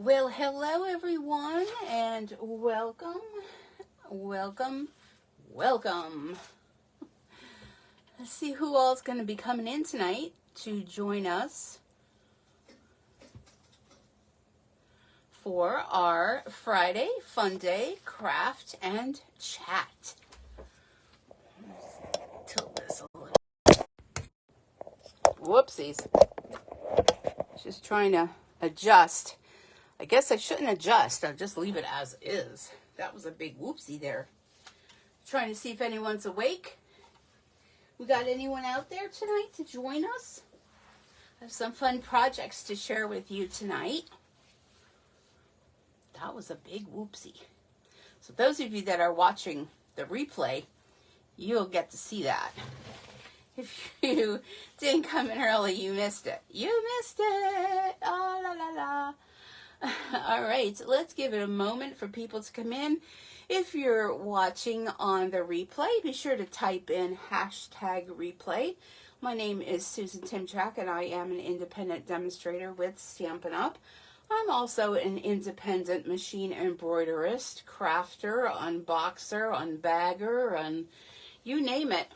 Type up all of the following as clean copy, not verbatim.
Well, hello everyone, and welcome. Let's see who all's going to be coming in tonight to join us for our Friday Fun Day Craft and Chat. Let's tilt this a little. Whoopsies. Just trying to adjust. I guess I shouldn't adjust. I'll just leave it as is. That was a big whoopsie there. Trying to see if anyone's awake. We got anyone out there tonight to join us? I have some fun projects to share with you tonight. That was a big whoopsie. So those of you that are watching the replay, you'll get to see that. If you didn't come in early, you missed it. You missed it. Oh, la, la, la. All right, so let's give it a moment for people to come in. If you're watching on the replay, be sure to type in #replay. My name is Susan Timchak, and I am an independent demonstrator with Stampin' Up. I'm also an independent machine embroiderist, crafter, unboxer, unbagger, and you name it,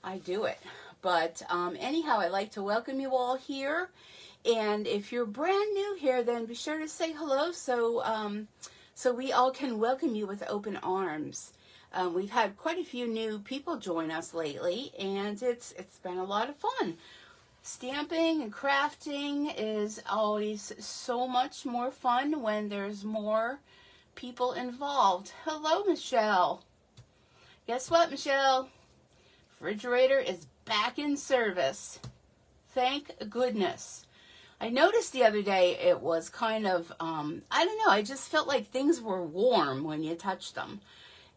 I do it. But anyhow, I'd like to welcome you all here. And if you're brand new here, then be sure to say hello so we all can welcome you with open arms. We've had quite a few new people join us lately, and it's been a lot of fun. Stamping and crafting is always so much more fun when there's more people involved. Hello, Michelle. Guess what, Michelle? Refrigerator is back in service. Thank goodness. I noticed the other day it was kind of, I don't know, I just felt like things were warm when you touched them.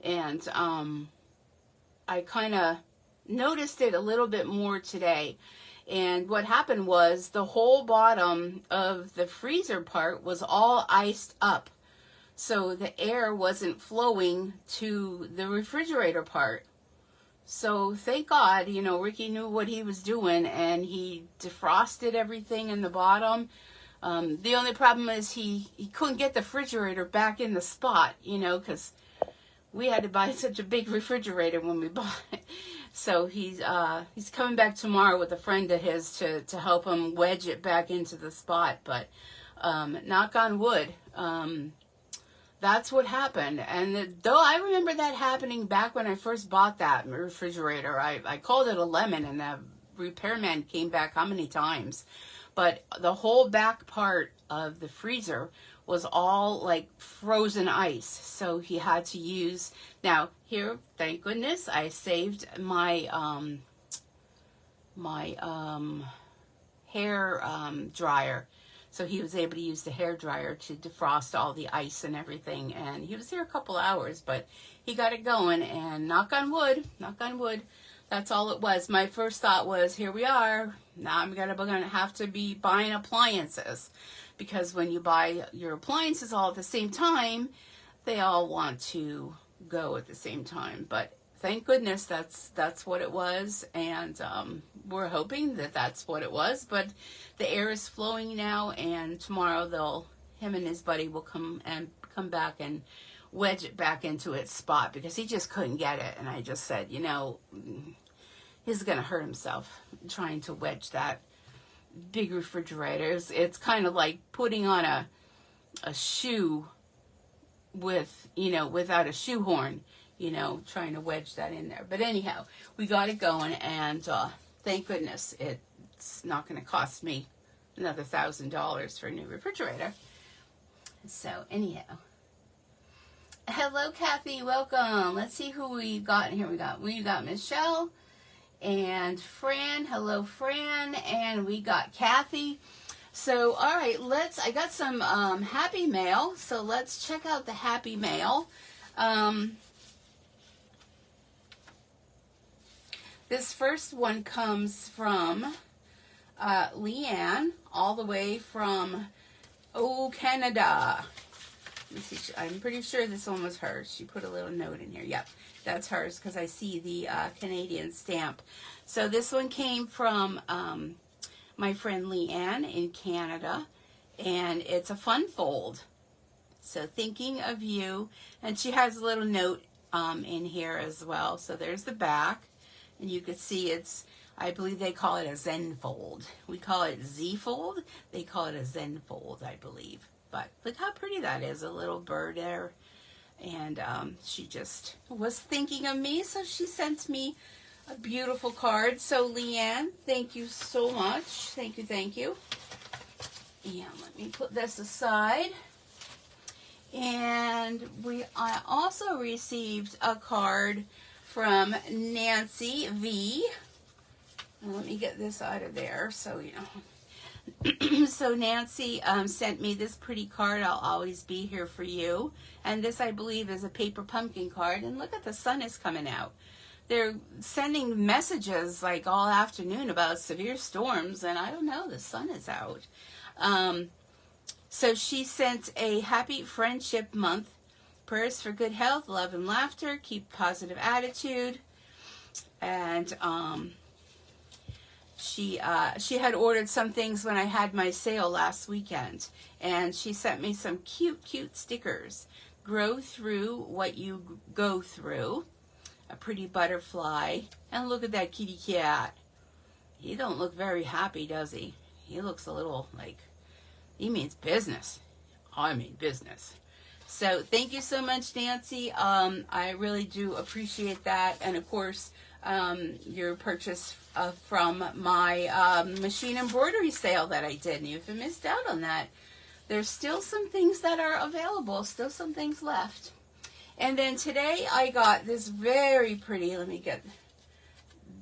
And I kind of noticed it a little bit more today. And what happened was the whole bottom of the freezer part was all iced up. So the air wasn't flowing to the refrigerator part. So thank God, you know, Ricky knew what he was doing, and he defrosted everything in the bottom. The only problem is he couldn't get the refrigerator back in the spot, you know, because we had to buy such a big refrigerator when we bought it. So he's coming back tomorrow with a friend of his to help him wedge it back into the spot. But knock on wood, that's what happened. And though I remember that happening back when I first bought that refrigerator, I called it a lemon, and the repairman came back how many times. But the whole back part of the freezer was all like frozen ice. So he had to use, now here, thank goodness, I saved my, hair dryer. So he was able to use the hair dryer to defrost all the ice and everything. And he was here a couple hours, but he got it going. And knock on wood, that's all it was. My first thought was, here we are. Now I'm gonna have to be buying appliances, because when you buy your appliances all at the same time, they all want to go at the same time. But thank goodness that's what it was, and we're hoping that that's what it was. But the air is flowing now, and tomorrow him and his buddy will come back and wedge it back into its spot, because he just couldn't get it. And I just said, you know, he's gonna hurt himself trying to wedge that big refrigerator. It's kind of like putting on a shoe with, you know, without a shoehorn. You know, trying to wedge that in there. But anyhow, we got it going, and thank goodness it's not going to cost me another $1,000 for a new refrigerator. So anyhow, hello Kathy, welcome. Let's see who we got in here. We got Michelle and Fran. Hello Fran, and we got Kathy. So all right, I got some happy mail. So let's check out the happy mail. This first one comes from Leanne, all the way from Canada. Let me see, I'm pretty sure this one was hers. She put a little note in here. Yep, that's hers, because I see the Canadian stamp. So this one came from my friend Leanne in Canada, and it's a fun fold. So thinking of you, and she has a little note in here as well. So there's the back, and you can see it's, I believe they call it a Zen fold. We call it Z fold. They call it a Zen fold, I believe. But look how pretty that is, a little bird there. And she just was thinking of me, so she sent me a beautiful card. So Leanne, thank you so much. Thank you, thank you. And let me put this aside. And I also received a card from Nancy V. And let me get this out of there so you know. So Nancy sent me this pretty card, I'll always be here for you. And this, I believe, is a paper pumpkin card. And look at the sun is coming out. They're sending messages like all afternoon about severe storms, and I don't know, the sun is out. So she sent a happy friendship month, prayers for good health, love and laughter, keep positive attitude. And she had ordered some things when I had my sale last weekend, and she sent me some cute stickers. Grow through what you go through. A pretty butterfly. And look at that kitty cat. He don't look very happy, does he? He looks a little like, he means business. I mean business. So thank you so much, Nancy. I really do appreciate that. And of course, your purchase from my machine embroidery sale that I did. And if you missed out on that, there's still some things that are available, still some things left. And then today I got this very pretty, let me get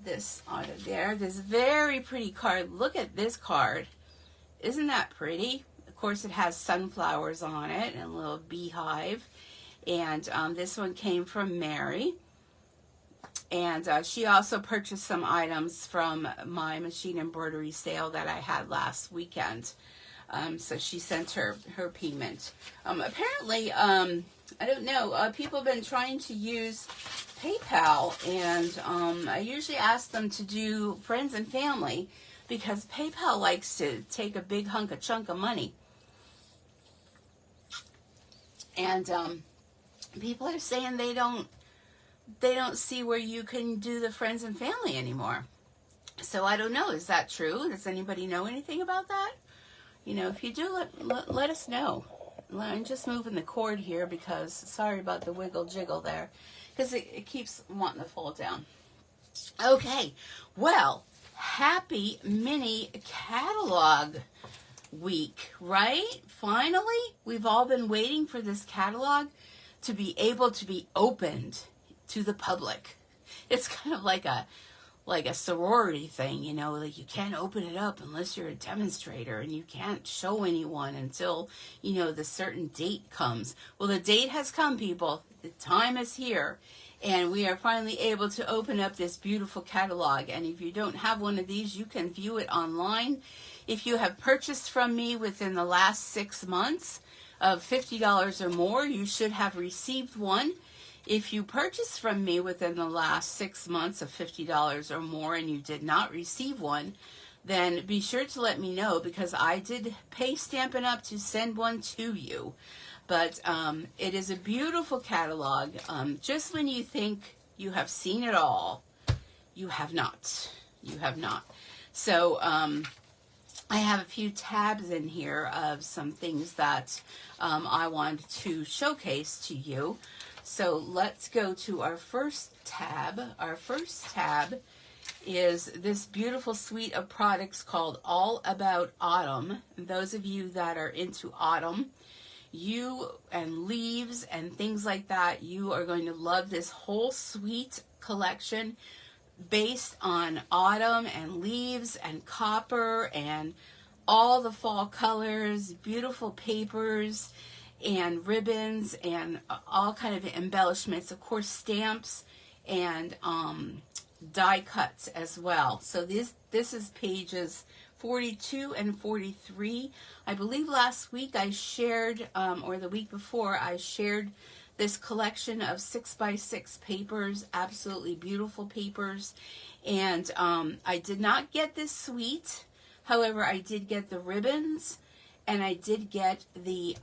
this out of there, this very pretty card. Look at this card. Isn't that pretty? Of course, it has sunflowers on it and a little beehive. And this one came from Mary. And she also purchased some items from my machine embroidery sale that I had last weekend. So she sent her payment. Apparently, I don't know, people have been trying to use PayPal, and I usually ask them to do friends and family because PayPal likes to take a big chunk of money. And people are saying they don't see where you can do the friends and family anymore. So I don't know, is that true? Does anybody know anything about that? You know, if you do, let us know. I'm just moving the cord here because, sorry about the wiggle jiggle there, because it keeps wanting to fall down. Okay, well, happy mini catalog week, right? Finally, we've all been waiting for this catalog to be able to be opened to the public. It's kind of like a sorority thing, you know, like you can't open it up unless you're a demonstrator, and you can't show anyone until, you know, the certain date comes. Well, the date has come, people. The time is here, and we are finally able to open up this beautiful catalog. And if you don't have one of these, you can view it online. If you have purchased from me within the last 6 months of $50 or more, you should have received one. If you purchased from me within the last 6 months of $50 or more and you did not receive one, then be sure to let me know, because I did pay Stampin' Up! To send one to you. But it is a beautiful catalog. Just when you think you have seen it all, you have not. You have not. So I have a few tabs in here of some things that I want to showcase to you. So let's go to our first tab. Our first tab is this beautiful suite of products called All About Autumn. And those of you that are into autumn, you and leaves and things like that, you are going to love this whole suite collection based on autumn and leaves and copper and all the fall colors, beautiful papers and ribbons and all kind of embellishments, of course stamps and die cuts as well. So this is pages 42 and 43. I believe last week I shared, or the week before, I shared this collection of 6x6 papers, absolutely beautiful papers. And I did not get this suite. However, I did get the ribbons and I did get the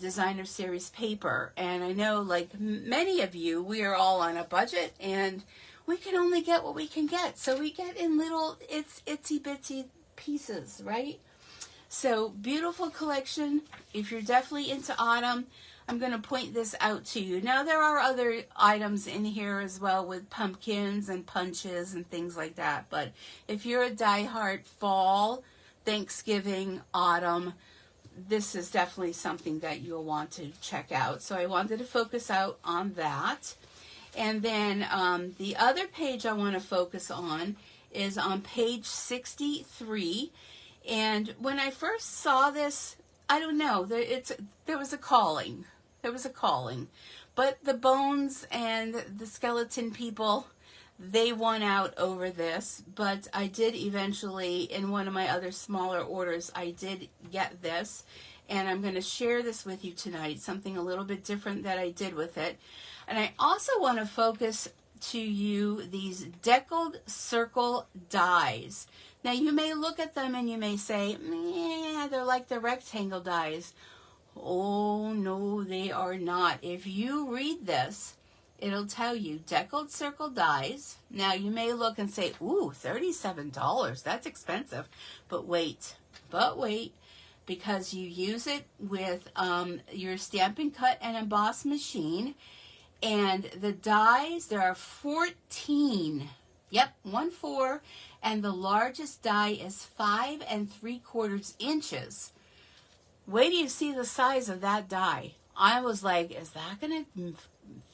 designer series paper. And I know, like many of you, we are all on a budget, and we can only get what we can get. So we get in little itsy bitsy pieces, right? So beautiful collection. If you're definitely into autumn, I'm going to point this out to you. Now there are other items in here as well with pumpkins and punches and things like that. But if you're a diehard fall, Thanksgiving, autumn, this is definitely something that you'll want to check out. So I wanted to focus out on that. And then the other page I want to focus on is on page 63. And when I first saw this, I don't know, there was a calling. There was a calling. But the bones and the skeleton people, they won out over this. But I did eventually, in one of my other smaller orders, I did get this. And I'm going to share this with you tonight, something a little bit different that I did with it. And I also want to focus to you these deckled circle dies. Now you may look at them and you may say, yeah, they're like the rectangle dies. Oh, no, they are not. If you read this, it'll tell you deckled circle dies. Now you may look and say, ooh, $37, that's expensive. But wait, because you use it with your Stampin' Cut and Emboss machine. And the dies, there are 14. Yep, 14. And the largest die is 5 3/4 inches. Wait till you see the size of that die. I was like, is that going to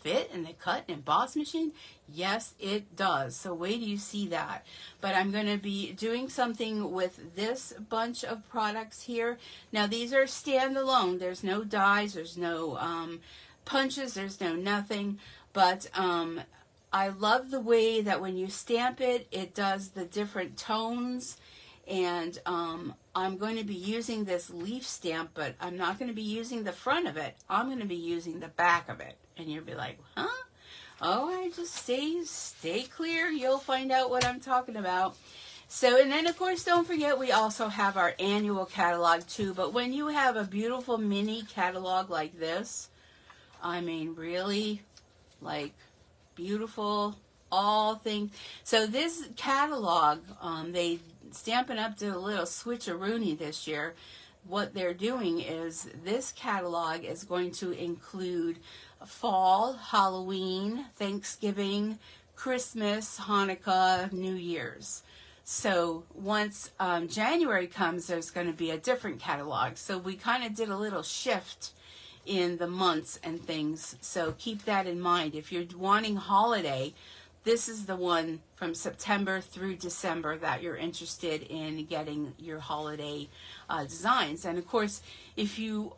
fit in the cut and emboss machine? Yes, it does. So wait till you see that. But I'm going to be doing something with this bunch of products here. Now these are standalone. There's no dies. There's no punches. There's no nothing. But I love the way that when you stamp it, it does the different tones. And I'm going to be using this leaf stamp, but I'm not going to be using the front of it. I'm going to be using the back of it. And you'll be like, huh? Oh, I just stay clear. You'll find out what I'm talking about. So, and then of course, don't forget, we also have our annual catalog too. But when you have a beautiful mini catalog like this, I mean, really, like, beautiful, all things. So this catalog, they Stampin' Up! Did a little switcheroony this year. What they're doing is this catalog is going to include fall, Halloween, Thanksgiving, Christmas, Hanukkah, New Year's. So once January comes, there's going to be a different catalog. So we kind of did a little shift in the months and things. So keep that in mind. If you're wanting holiday, this is the one from September through December that you're interested in getting your holiday designs. And of course, if you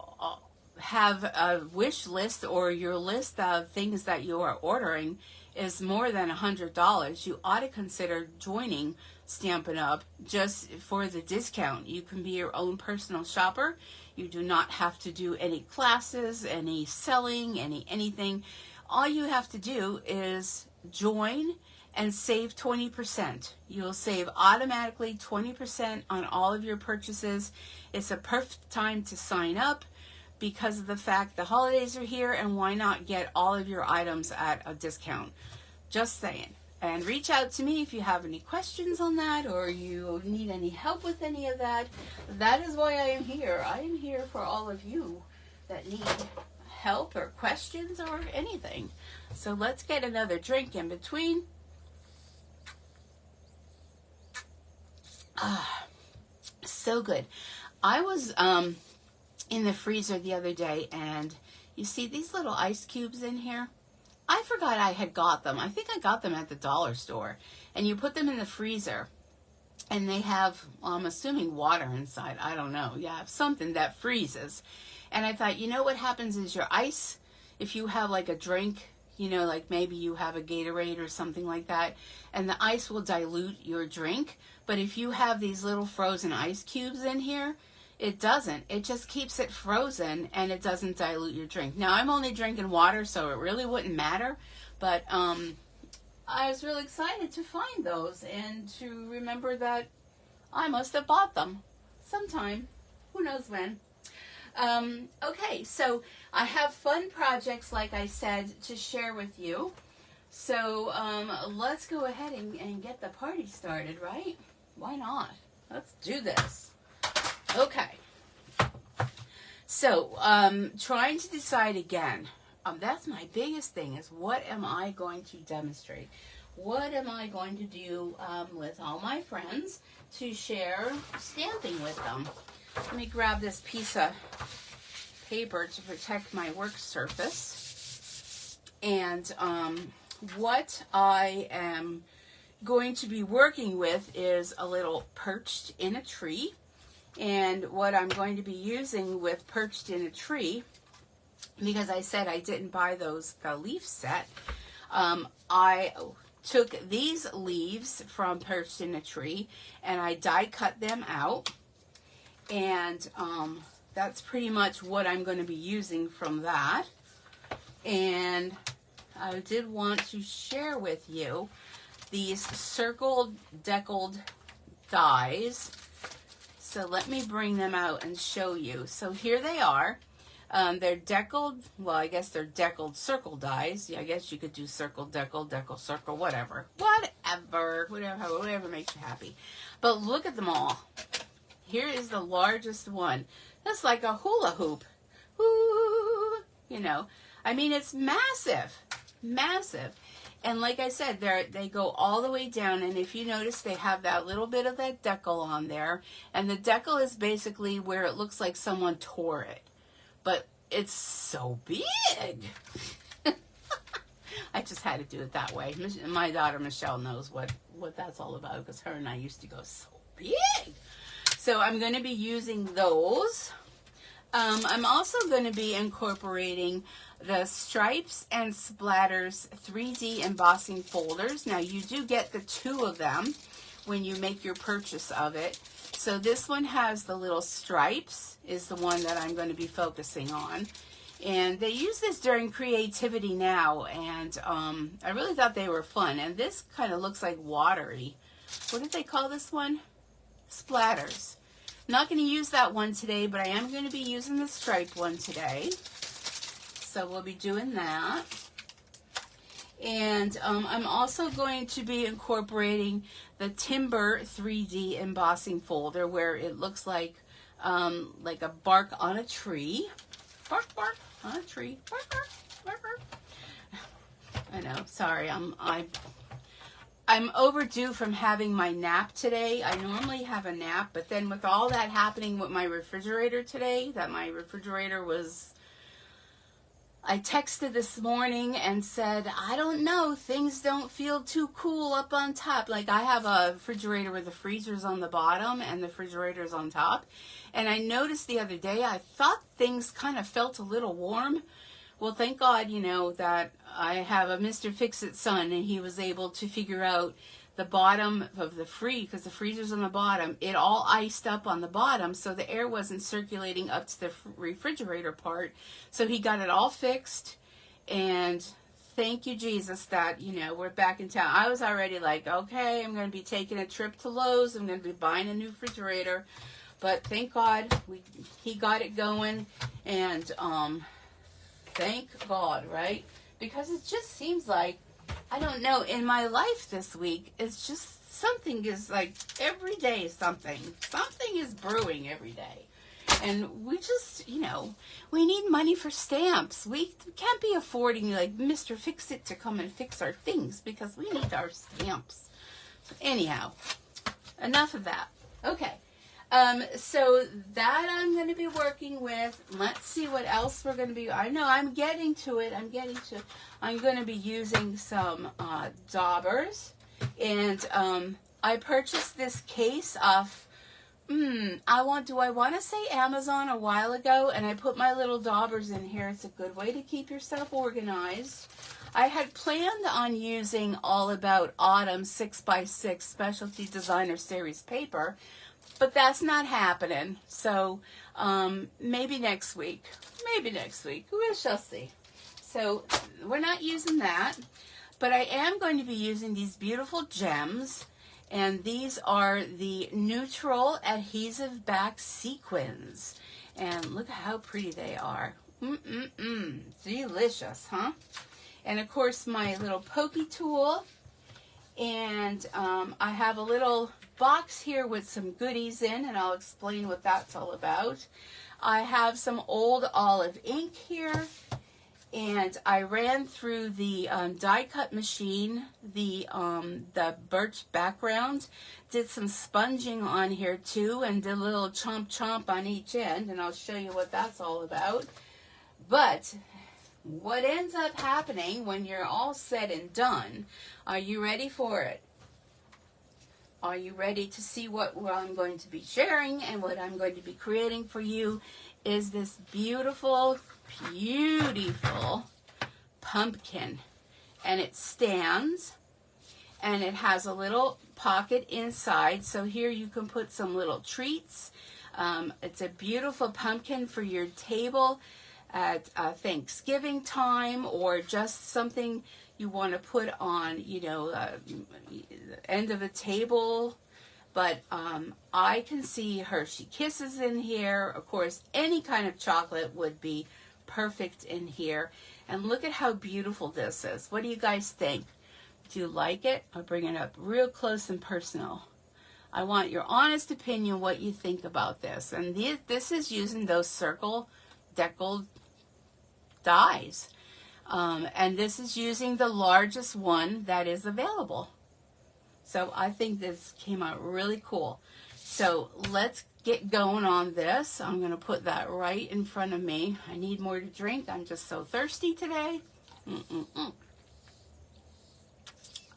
have a wish list or your list of things that you are ordering is more than $100, you ought to consider joining Stampin' Up! Just for the discount. You can be your own personal shopper. You do not have to do any classes, any selling, anything. All you have to do is join and save 20%. You'll save automatically 20% on all of your purchases. It's a perfect time to sign up because of the fact the holidays are here, and why not get all of your items at a discount? Just saying. And reach out to me if you have any questions on that or you need any help with any of that. That is why I am here. I am here for all of you that need help or questions or anything. So let's get another drink in between. So good. I was in the freezer the other day, and you see these little ice cubes in here? I forgot I had got them. I think I got them at the dollar store. And you put them in the freezer, and they have, well, I'm assuming water inside. I don't know. Yeah, something that freezes. And I thought, you know what happens is your ice, if you have like a drink, you know, like maybe you have a Gatorade or something like that, and the ice will dilute your drink. But if you have these little frozen ice cubes in here, it doesn't. It just keeps it frozen, and it doesn't dilute your drink. Now, I'm only drinking water, so it really wouldn't matter. But I was really excited to find those and to remember that I must have bought them sometime. Who knows when. Okay, so I have fun projects, like I said, to share with you. So let's go ahead and get the party started, right? Why not? Let's do this. Okay. So trying to decide again. That's my biggest thing, is what am I going to demonstrate? What am I going to do with all my friends to share stamping with them? Let me grab this piece of paper to protect my work surface. And what I am going to be working with is a little Perched in a Tree. And what I'm going to be using with Perched in a Tree, because I said I didn't buy the leaf set, I took these leaves from Perched in a Tree and I die cut them out. And that's pretty much what I'm going to be using from that. And I did want to share with you these Circle Deckle Dies. So let me bring them out and show you. So here they are. They're deckled, well, I guess they're deckled circle dies. Yeah, I guess you could do circle, deckle, circle, whatever. Whatever makes you happy. But look at them all. Here is the largest one. That's like a hula hoop. Ooh, you know, I mean, it's massive, massive. And like I said, they go all the way down. And if you notice, they have that little bit of that deckle on there. And the deckle is basically where it looks like someone tore it. But it's so big. I just had to do it that way. My daughter Michelle knows what that's all about, because her and I used to go so big. So I'm going to be using those. I'm also going to be incorporating the Stripes and Splatters 3D embossing folders. Now you do get the 2 of them when you make your purchase of it. So this one has the little stripes, is the one that I'm going to be focusing on. And they use this during Creativity Now, and I really thought they were fun. And this kind of looks like watery. What did they call this one? Splatters. I'm not going to use that one today, but I am going to be using the striped one today. So we'll be doing that. And I'm also going to be incorporating the Timber 3D embossing folder, where it looks like a bark on a tree. Bark, bark on a tree. Bark, bark, bark, bark. I know, sorry, I'm overdue from having my nap today. I normally have a nap, but then with all that happening with my refrigerator today, I texted this morning and said, I don't know, things don't feel too cool up on top. Like, I have a refrigerator where the freezer's on the bottom and the refrigerator's on top. And I noticed the other day, I thought things kind of felt a little warm. Well, thank God, you know, that I have a Mr. Fix-It son, and he was able to figure out the bottom of the because the freezer's on the bottom, it all iced up on the bottom, so the air wasn't circulating up to the refrigerator part. So he got it all fixed, and thank you, Jesus, that, you know, we're back in town. I was already like, okay, I'm going to be taking a trip to Lowe's. I'm going to be buying a new refrigerator. But thank God he got it going, and thank God, right? Because it just seems like, I don't know, in my life this week, it's just something is like every day something is brewing every day. And we just, you know, we need money for stamps. We can't be affording like Mr. Fix-It to come and fix our things, because we need our stamps. So anyhow, enough of that. Okay. So that I'm going to be working with. Let's see what else we're going to be. I know I'm getting to it. I'm going to be using some daubers. And I purchased this case off, do I want to say Amazon a while ago, and I put my little daubers in here. It's a good way to keep yourself organized. I had planned on using All About Autumn 6x6 Specialty Designer Series paper, but that's not happening. So maybe next week. We shall see. So we're not using that. But I am going to be using these beautiful gems. And these are the Neutral Adhesive Back Sequins. And look at how pretty they are. Delicious, huh? And of course my little pokey tool. And I have a little box here with some goodies in, and I'll explain what that's all about. I have some old olive ink here, and I ran through the die cut machine, the birch background, did some sponging on here too, and did a little chomp chomp on each end, and I'll show you what that's all about. But what ends up happening when you're all said and done, are you ready for it? Are you ready to see what I'm going to be sharing and what I'm going to be creating for you? Is this beautiful, beautiful pumpkin. And it stands, and it has a little pocket inside, so here you can put some little treats. It's a beautiful pumpkin for your table at Thanksgiving time, or just something you want to put on, you know, end of a table. But I can see Hershey Kisses in here. Of course, any kind of chocolate would be perfect in here. And look at how beautiful this is. What do you guys think? Do you like it? I'll bring it up real close and personal. I want your honest opinion, what you think about this. And this is using those Circle Deckle Dies. And this is using the largest one that is available. So I think this came out really cool. So let's get going on this. I'm going to put that right in front of me. I need more to drink. I'm just so thirsty today.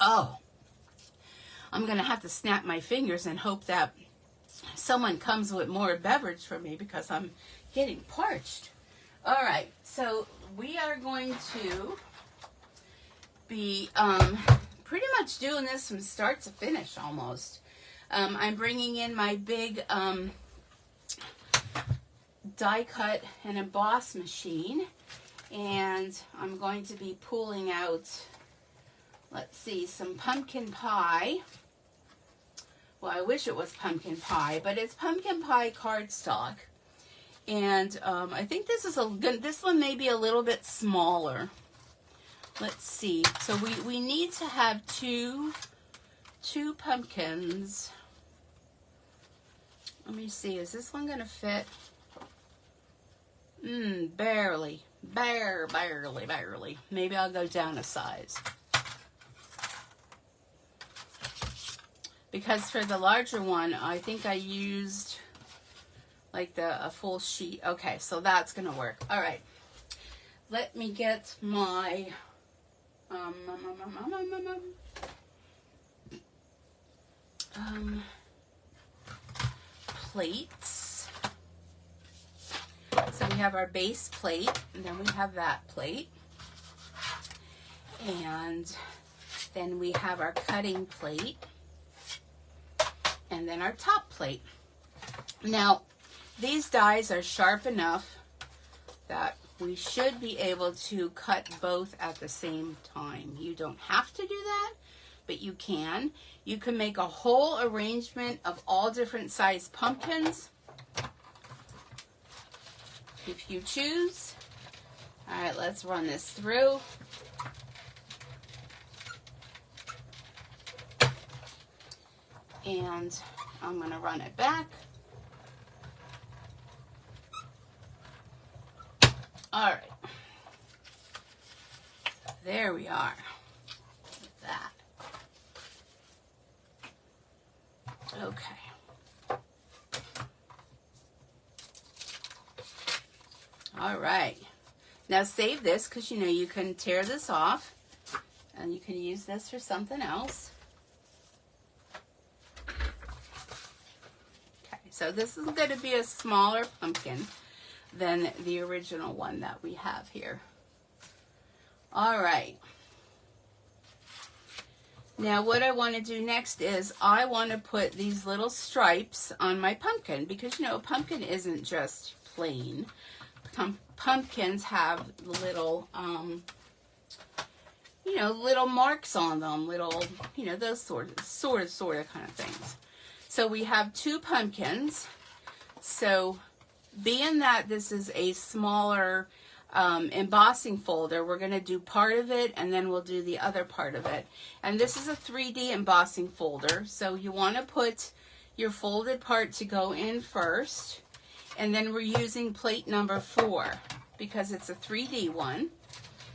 Oh, I'm going to have to snap my fingers and hope that someone comes with more beverage for me, because I'm getting parched. All right, so we are going to be pretty much doing this from start to finish almost. I'm bringing in my big die cut and emboss machine, and I'm going to be pulling out, let's see, some pumpkin pie. Well, I wish it was pumpkin pie, but it's pumpkin pie cardstock. And I think this is this one may be a little bit smaller. Let's see. So we need to have two pumpkins. Let me see. Is this one going to fit? Barely. Barely. Maybe I'll go down a size. Because for the larger one, I think I used like a full sheet. Okay, so that's going to work. All right. Let me get my plates. So we have our base plate, and then we have that plate. And then we have our cutting plate, and then our top plate. Now, these dies are sharp enough that we should be able to cut both at the same time. You don't have to do that, but you can. You can make a whole arrangement of all different size pumpkins if you choose. All right, let's run this through. And I'm going to run it back. All right. There we are. Like that. Okay. All right. Now save this, because you know you can tear this off and you can use this for something else. Okay, so this is going to be a smaller pumpkin than the original one that we have here. All right. Now what I want to do next is I want to put these little stripes on my pumpkin, because you know a pumpkin isn't just plain. Pumpkins have little you know, little marks on them, little, you know, those sort of kind of things. So we have two pumpkins. So being that this is a smaller embossing folder, we're going to do part of it and then we'll do the other part of it. And this is a 3D embossing folder, so you want to put your folded part to go in first, and then we're using plate number 4 because it's a 3D one,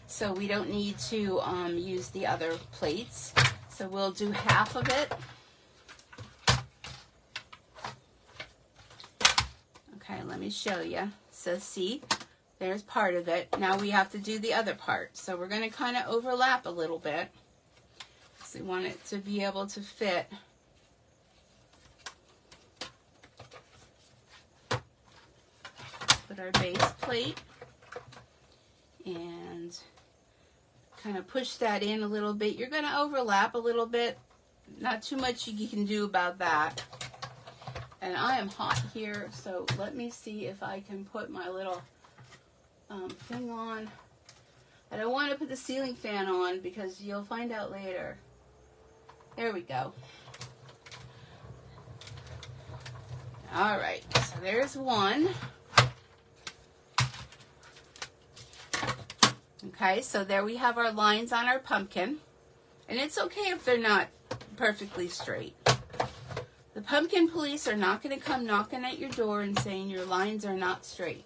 so we don't need to use the other plates. So we'll do half of it. Okay, let me show you. So see, there's part of it. Now we have to do the other part. So we're going to kind of overlap a little bit. So we want it to be able to fit. Put our base plate and kind of push that in a little bit. You're going to overlap a little bit. Not too much you can do about that. And I am hot here, so let me see if I can put my little thing on. I don't want to put the ceiling fan on because you'll find out later. There we go. All right, so there's one. Okay, so there we have our lines on our pumpkin. And it's okay if they're not perfectly straight. The pumpkin police are not going to come knocking at your door and saying your lines are not straight.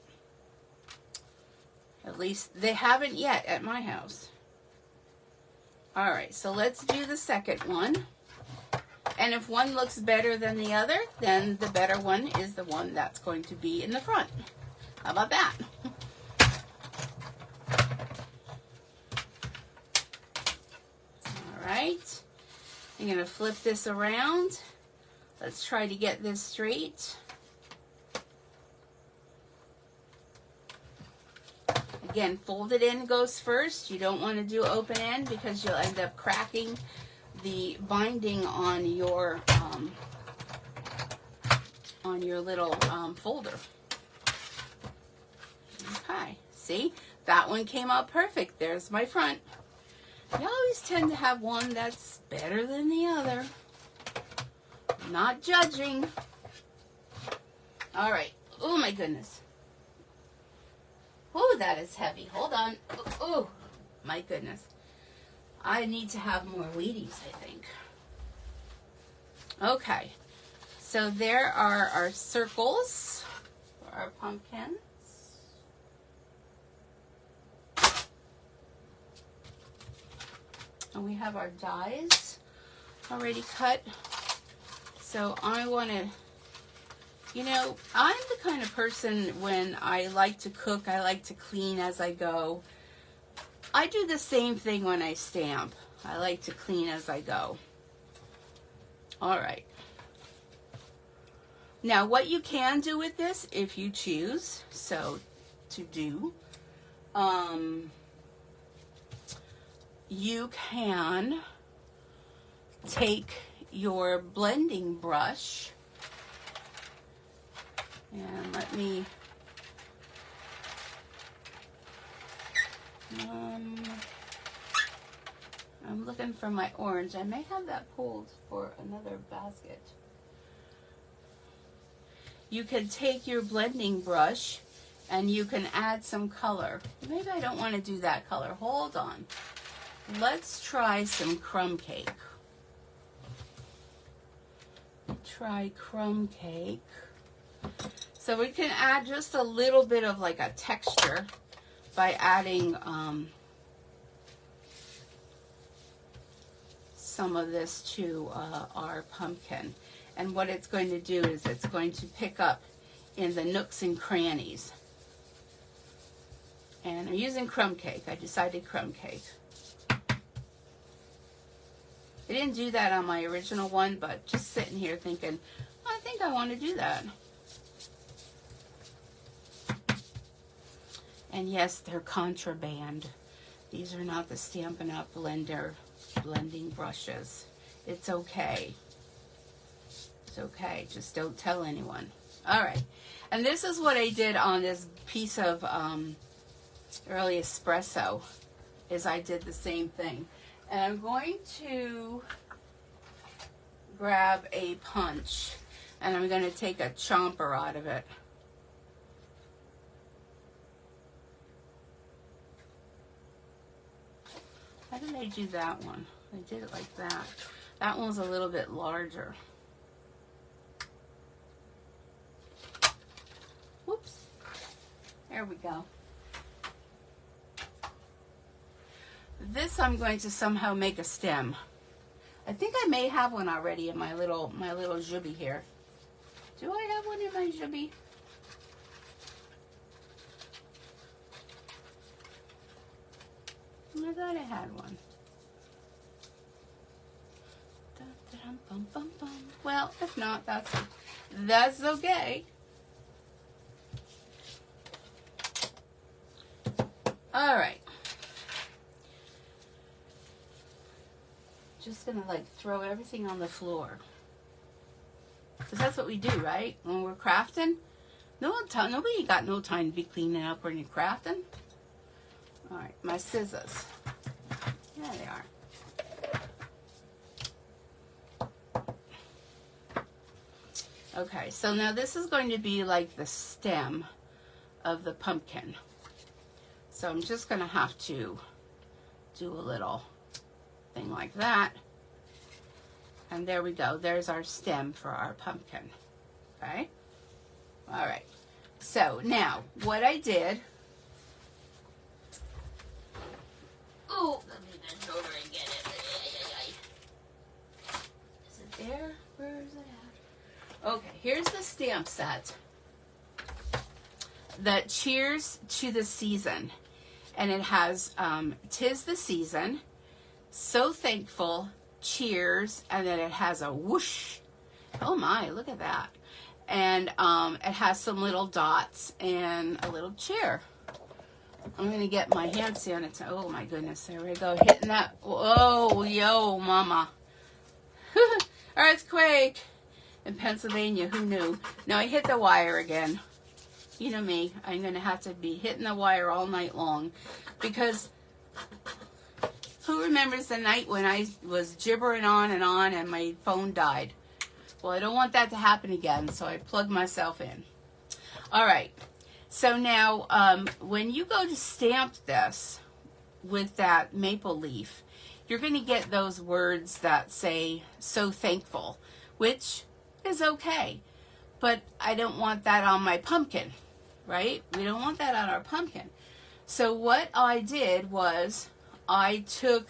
At least they haven't yet at my house. All right, so let's do the second one. And if one looks better than the other, then the better one is the one that's going to be in the front. How about that? All right, I'm going to flip this around. Let's try to get this straight. Again, folded in goes first. You don't want to do open end because you'll end up cracking the binding on your little folder. Okay, see? That one came out perfect. There's my front. You always tend to have one that's better than the other. Not judging. All right. Oh my goodness. Oh, that is heavy. Hold on. Oh, my goodness. I need to have more Wheaties, I think. Okay. So there are our circles for our pumpkins. And we have our dies already cut. So I want to, you know, I'm the kind of person when I like to cook, I like to clean as I go. I do the same thing when I stamp. I like to clean as I go. All right. Now what you can do with this, if you choose so to do, you can take your blending brush and let me I'm looking for my orange. I may have that pulled for another basket. You can take your blending brush and you can add some color. Maybe I don't want to do that color. Hold on. Let's try some crumb cake. Try crumb cake. So we can add just a little bit of like a texture by adding some of this to our pumpkin. And what it's going to do is it's going to pick up in the nooks and crannies. And I'm using crumb cake. I decided crumb cake. I didn't do that on my original one, but just sitting here thinking, I think I want to do that. And yes, they're contraband. These are not the Stampin' Up! Blender blending brushes. It's okay. It's okay. Just don't tell anyone. All right. And this is what I did on this piece of early espresso, is I did the same thing. And I'm going to grab a punch and I'm going to take a chomper out of it. did I do that one? I did it like that. That one's a little bit larger. Whoops. There we go. This I'm going to somehow make a stem. I think I may have one already in my little jubby here. Do I have one in my jubby? I thought I had one. Well, if not, that's okay. All right. Just gonna like throw everything on the floor. Because that's what we do, right? When we're crafting. Nobody got no time to be cleaning up when you're crafting. All right, my scissors. There they are. Okay, so now this is going to be like the stem of the pumpkin. So I'm just going to have to do a little thing like that. And there we go. There's our stem for our pumpkin. Okay? All right. So now what I did. Oh, let me bend over and get it. Is it there? Where is it at? Okay, here's the stamp set that cheers to the season. And it has 'tis the season, so thankful, cheers, and then it has a whoosh. Oh my, look at that. And it has some little dots and a little cheer. I'm going to get my hand sanitizer. Oh my goodness, there we go. Hitting that. Oh, yo, mama. Earthquake in Pennsylvania, who knew? Now I hit the wire again. You know me, I'm going to have to be hitting the wire all night long because who remembers the night when I was gibbering on and my phone died? Well, I don't want that to happen again, so I plugged myself in. All right, so now when you go to stamp this with that maple leaf, you're going to get those words that say, so thankful, which is okay. But I don't want that on my pumpkin, right? We don't want that on our pumpkin. So what I did was I took,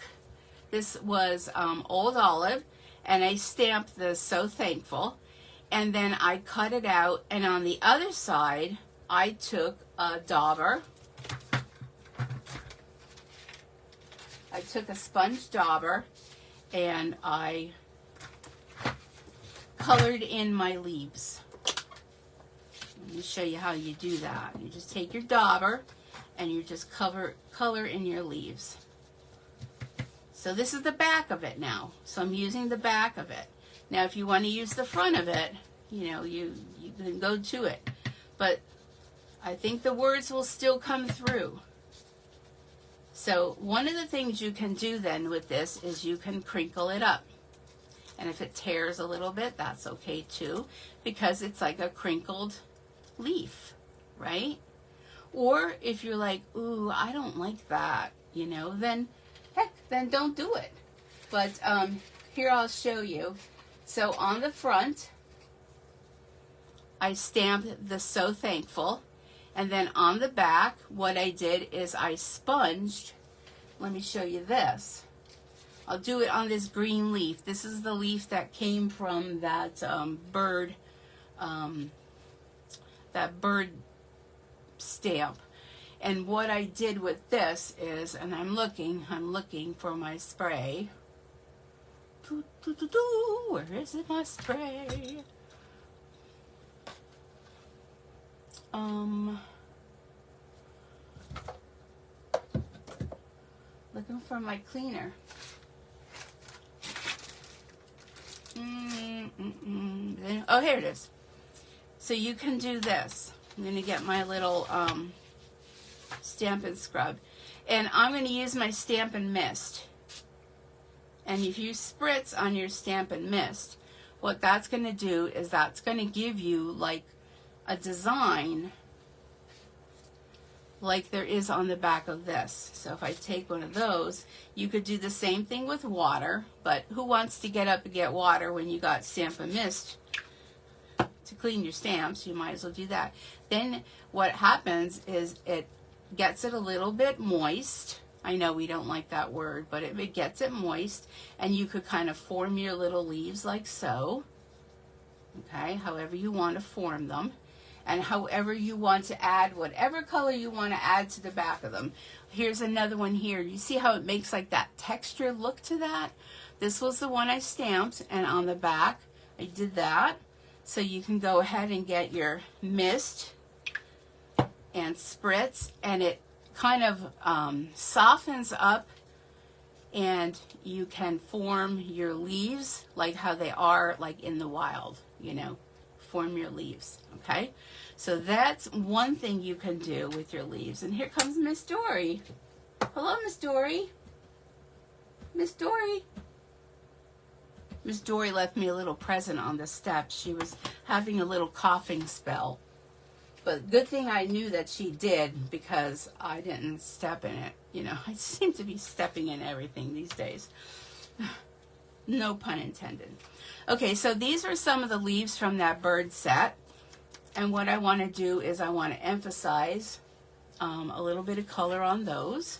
this was Old Olive, and I stamped the So Thankful, and then I cut it out, and on the other side, I took a dauber. I took a sponge dauber, and I colored in my leaves. Let me show you how you do that. You just take your dauber, and you just color in your leaves. So this is the back of it now. So I'm using the back of it. Now if you want to use the front of it, you know, you can go to it. But I think the words will still come through. So one of the things you can do then with this is you can crinkle it up. And if it tears a little bit, that's okay too, because it's like a crinkled leaf, right? Or if you're like, ooh, I don't like that, you know, then heck, then don't do it. But here I'll show you. So on the front, I stamped the So Thankful. And then on the back, what I did is I sponged. Let me show you this. I'll do it on this green leaf. This is the leaf that came from that bird stamp. And what I did with this is, and I'm looking for my spray. Where is it, my spray? Looking for my cleaner. Oh, here it is. So you can do this. I'm going to get my little Stampin' scrub. And I'm going to use my Stampin' mist. And if you spritz on your Stampin' mist, what that's going to do is that's going to give you like a design like there is on the back of this. So if I take one of those, you could do the same thing with water, but who wants to get up and get water when you got Stampin' Mist to clean your stamps? You might as well do that. Then what happens is it gets it a little bit moist. I know we don't like that word, but it gets it moist, and you could kind of form your little leaves like so. Okay, however you want to form them, and however you want to add whatever color you want to add to the back of them. Here's another one here. You see how it makes like that texture look to that? This was the one I stamped, and on the back I did that. So you can go ahead and get your mist and spritz, and it kind of softens up, and you can form your leaves like how they are like in the wild, you know, form your leaves. Okay, so that's one thing you can do with your leaves. And here comes Miss Dory. Hello, Miss Dory. Miss Dory. Miss Dory left me a little present on the steps. She was having a little coughing spell. But good thing I knew that she did, because I didn't step in it. You know, I seem to be stepping in everything these days. No pun intended. Okay, so these are some of the leaves from that bird set. And what I want to do is I want to emphasize a little bit of color on those.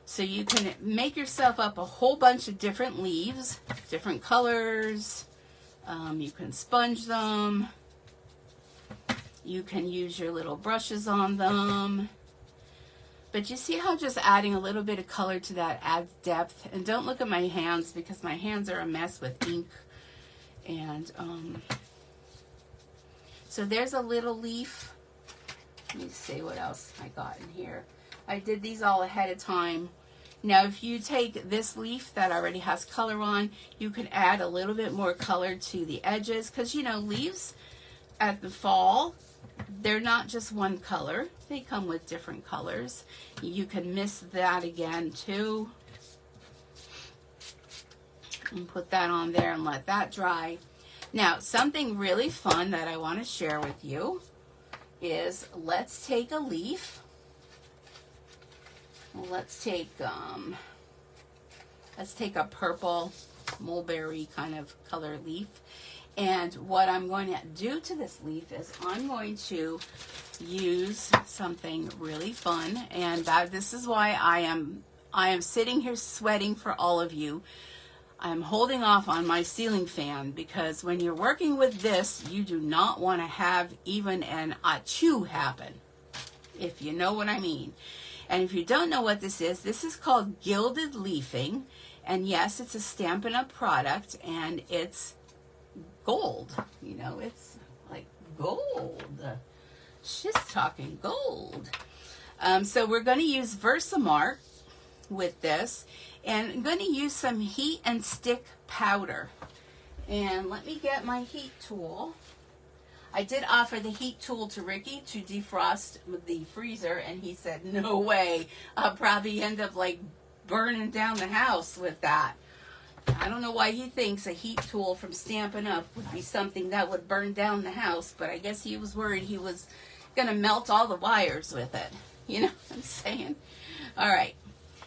So you can make yourself up a whole bunch of different leaves, different colors. You can sponge them. You can use your little brushes on them. But you see how just adding a little bit of color to that adds depth. And don't look at my hands, because my hands are a mess with ink. And so there's a little leaf. Let me see what else I got in here. I did these all ahead of time. Now if you take this leaf that already has color on, you can add a little bit more color to the edges, because you know, leaves at the fall, they're not just one color. They come with different colors. You can mist that again too. And put that on there and let that dry. Now, something really fun that I want to share with you is, let's take a leaf. Let's take a purple mulberry kind of color leaf. And what I'm going to do to this leaf is I'm going to use something really fun, and this is why I am sitting here sweating for all of you. I'm holding off on my ceiling fan, because when you're working with this, you do not want to have even an achoo happen, if you know what I mean. And if you don't know what this is called gilded leafing. And yes, it's a Stampin' Up! Product, and it's gold. You know, it's like gold. She's talking gold. So we're going to use Versamark with this, and I'm going to use some heat and stick powder. And let me get my heat tool. I did offer the heat tool to Ricky to defrost the freezer, and he said, no way, I'll probably end up like burning down the house with that. I don't know why he thinks a heat tool from Stampin' Up! Would be something that would burn down the house, but I guess he was worried he was going to melt all the wires with it. You know what I'm saying? All right.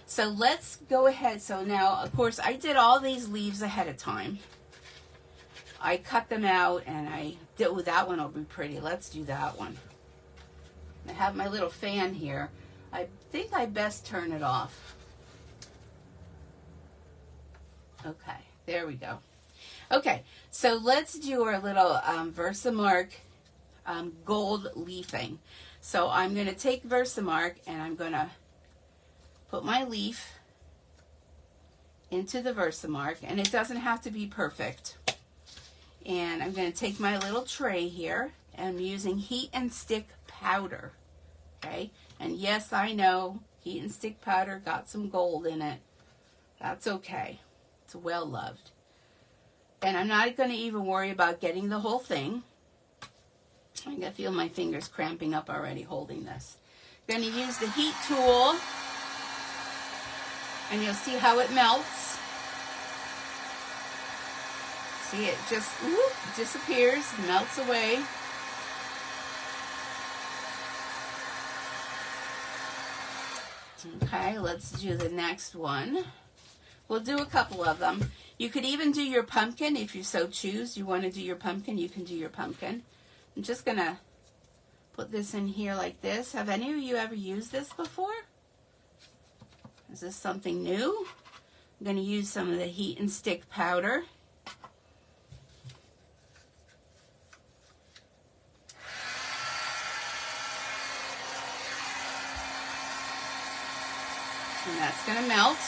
So let's go ahead. So now, of course, I did all these leaves ahead of time. I cut them out, and I did, oh, that one will be pretty. Let's do that one. I have my little fan here. I think I best turn it off. Okay, there we go. Okay, so let's do our little Versamark gold leafing. So I'm going to take Versamark, and I'm going to put my leaf into the Versamark, and it doesn't have to be perfect. And I'm going to take my little tray here, and I'm using heat and stick powder. Okay, and yes, I know heat and stick powder got some gold in it. That's okay. It's well loved. And I'm not going to even worry about getting the whole thing. I can feel my fingers cramping up already holding this. I'm going to use the heat tool, and you'll see how it melts. See, it just disappears, melts away. Okay, let's do the next one. We'll do a couple of them. You could even do your pumpkin if you so choose. You want to do your pumpkin, you can do your pumpkin. I'm just going to put this in here like this. Have any of you ever used this before? Is this something new? I'm going to use some of the heat and stick powder. And that's going to melt.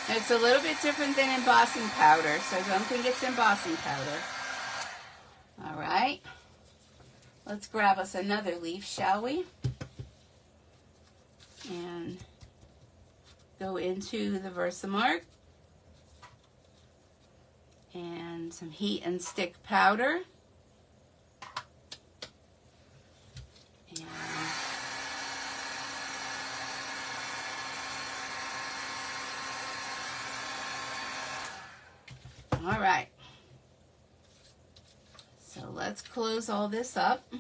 It's a little bit different than embossing powder, so don't think it's embossing powder. All right. Let's grab us another leaf, shall we? And go into the Versamark. And some heat and stick powder. And all right, so let's close all this up.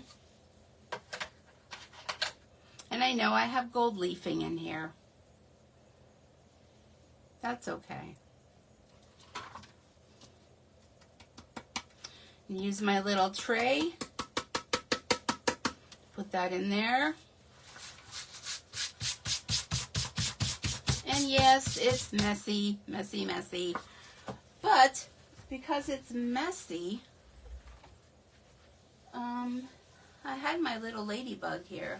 And I know I have gold leafing in here. That's okay. And use my little tray. Put that in there. And yes, it's messy, messy, messy. But because it's messy, I had my little ladybug here.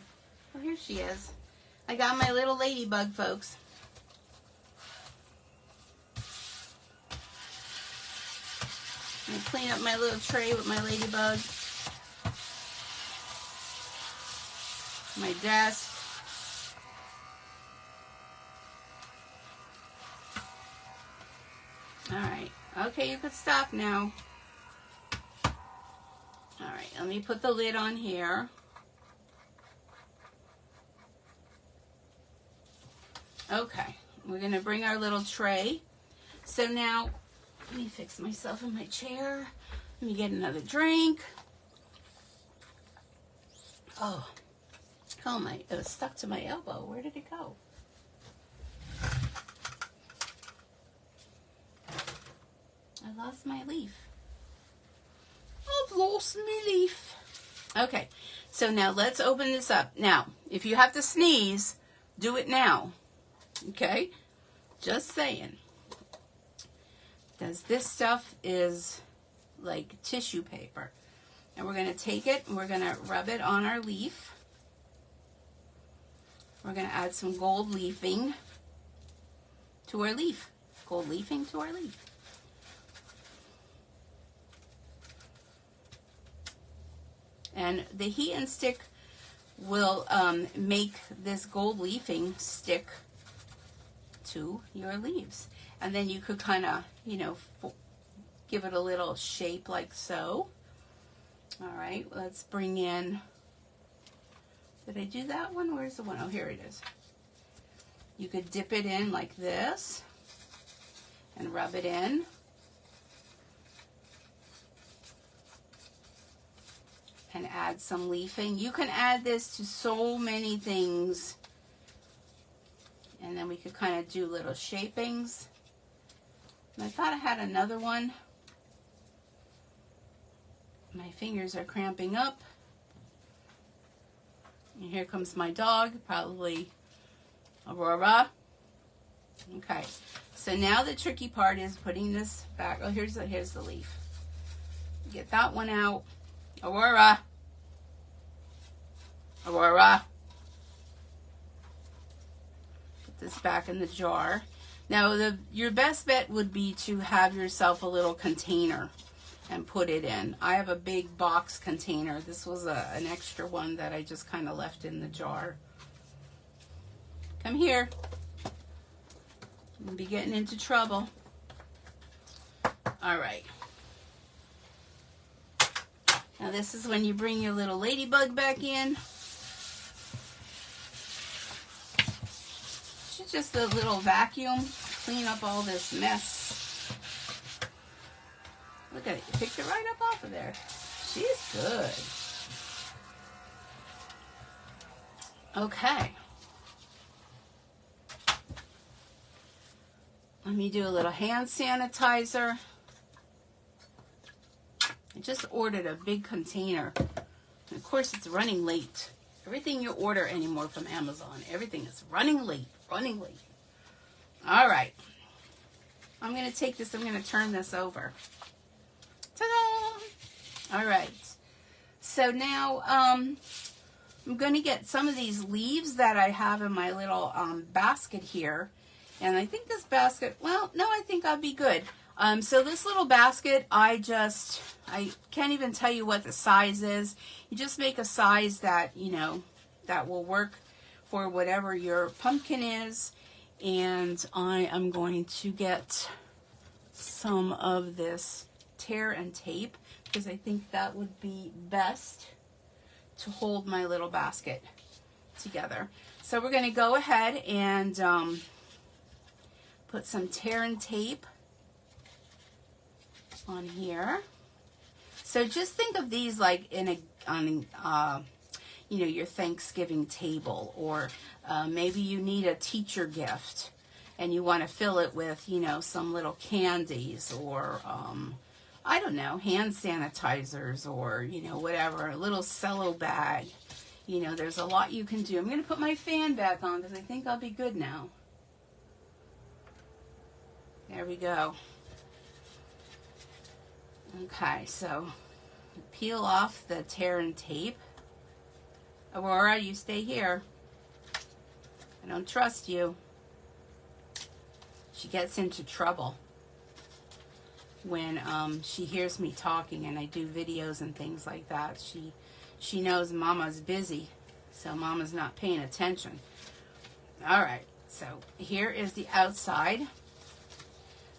Oh, here she is. I got my little ladybug, folks. I'm gonna clean up my little tray with my ladybug. My desk. All right. Okay, you could stop now. All right, let me put the lid on here. Okay, we're going to bring our little tray. So now, let me fix myself in my chair. Let me get another drink. Oh, it was stuck to my elbow. Where did it go? I lost my leaf. I've lost my leaf. Okay, so now let's open this up. Now, if you have to sneeze, do it now. Okay? Just saying. Because this stuff is like tissue paper. And we're going to take it and we're going to rub it on our leaf. We're going to add some gold leafing to our leaf. Gold leafing to our leaf. And the heat and stick will make this gold leafing stick to your leaves. And then you could kind of, you know, give it a little shape like so. All right, let's bring in, did I do that one? Where's the one? Oh, here it is. You could dip it in like this and rub it in. And add some leafing. You can add this to so many things. And then we could kind of do little shapings. And I thought I had another one. My fingers are cramping up. And here comes my dog, probably Aurora. Okay, so now the tricky part is putting this back. Oh, here's the leaf. Get that one out. Aurora. Aurora. Put this back in the jar. Now, your best bet would be to have yourself a little container and put it in. I have a big box container. This was an extra one that I just kind of left in the jar. Come here. You'll be getting into trouble. All right. Now this is when you bring your little ladybug back in. She's just a little vacuum. Clean up all this mess. Look at it. You picked it right up off of there. She's good. Okay. Let me do a little hand sanitizer. I just ordered a big container. And of course, it's running late. Everything you order anymore from Amazon, everything is running late, running late. All right. I'm going to take this, I'm going to turn this over. Ta-da! All right. So now, I'm going to get some of these leaves that I have in my little basket here. And I think this basket, well, no, I think I'll be good. So this little basket, I can't even tell you what the size is. You just make a size that, you know, that will work for whatever your pumpkin is. And I am going to get some of this tear and tape because I think that would be best to hold my little basket together. So we're going to go ahead and put some tear and tape on here. So just think of these like on you know, your Thanksgiving table, or maybe you need a teacher gift and you want to fill it with, you know, some little candies, or I don't know, hand sanitizers, or, you know, whatever, a little cello bag. You know, there's a lot you can do. I'm going to put my fan back on because I think I'll be good now. There we go. Okay, so peel off the tear and tape. Aurora, you stay here. I don't trust you. She gets into trouble when she hears me talking and I do videos and things like that. She knows Mama's busy, so Mama's not paying attention. All right, so here is the outside.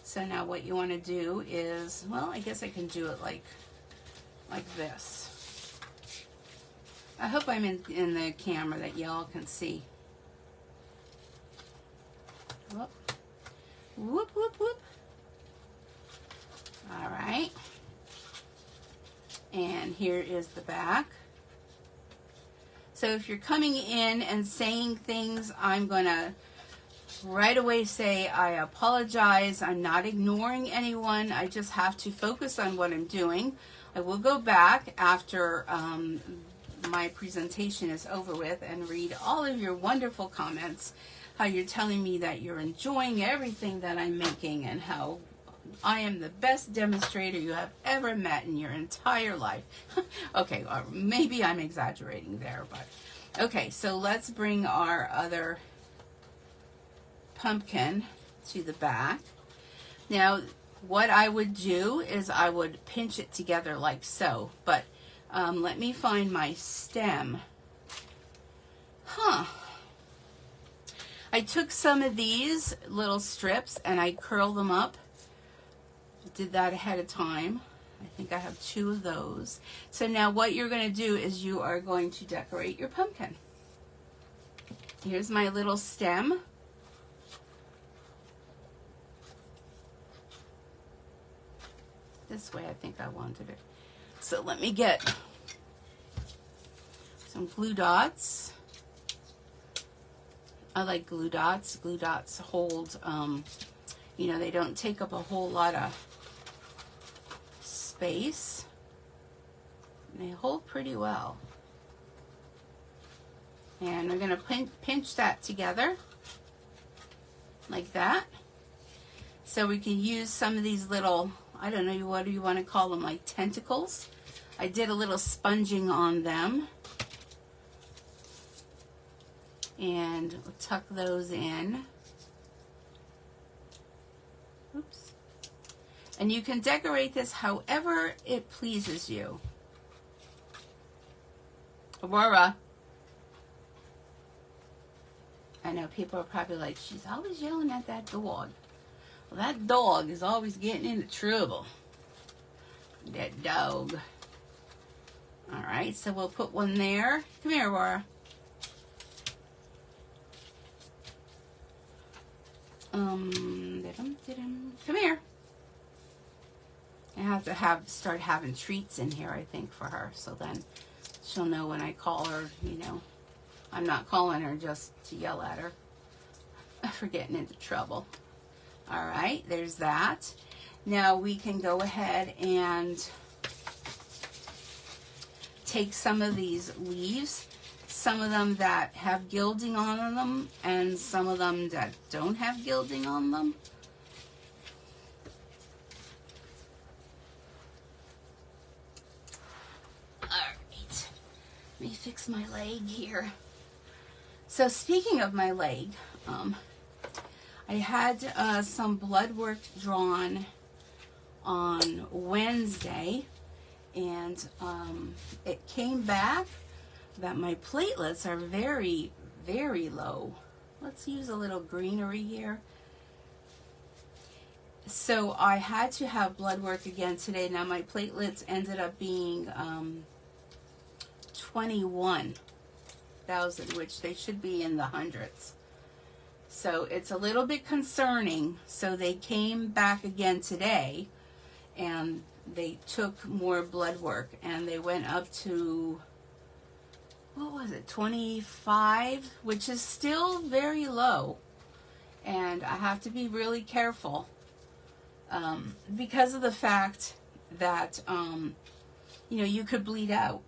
So now what you want to do is, well, I guess I can do it like this. I hope I'm in the camera that y'all can see. Whoop, whoop, whoop, whoop. All right. And here is the back. So if you're coming in and saying things, I'm going to right away say, I apologize. I'm not ignoring anyone. I just have to focus on what I'm doing. I will go back after my presentation is over with and read all of your wonderful comments, how you're telling me that you're enjoying everything that I'm making and how I am the best demonstrator you have ever met in your entire life. Okay, or maybe I'm exaggerating there, but okay, so let's bring our other pumpkin to the back. Now, what I would do is I would pinch it together like so, but let me find my stem. I took some of these little strips and I curled them up. Did that ahead of time. I think I have 2 of those. So now what you're going to do is you are going to decorate your pumpkin. Here's my little stem. This way I think I wanted it. So let me get some glue dots. I like glue dots. Glue dots hold, you know, they don't take up a whole lot of space. And they hold pretty well. And we're going to pinch that together like that. So we can use some of these little, I don't know, what do you want to call them, like tentacles. I did a little sponging on them. And we'll tuck those in. Oops. And you can decorate this however it pleases you. Aurora. I know people are probably like, she's always yelling at that dog. Well, that dog is always getting into trouble. That dog. All right, so we'll put one there. Come here, Aurora. Come here. I have to start having treats in here, I think, for her. So then she'll know when I call her, you know, I'm not calling her just to yell at her for getting into trouble. All right, there's that. Now we can go ahead and take some of these leaves, some of them that have gilding on them and some of them that don't have gilding on them. All right, let me fix my leg here. So speaking of my leg, I had some blood work drawn on Wednesday, and it came back that my platelets are very, very low. Let's use a little greenery here. So I had to have blood work again today. Now my platelets ended up being 21,000, which they should be in the hundreds. So it's a little bit concerning. So they came back again today and they took more blood work and they went up to, what was it, 25, which is still very low. And I have to be really careful because of the fact that, you know, you could bleed out.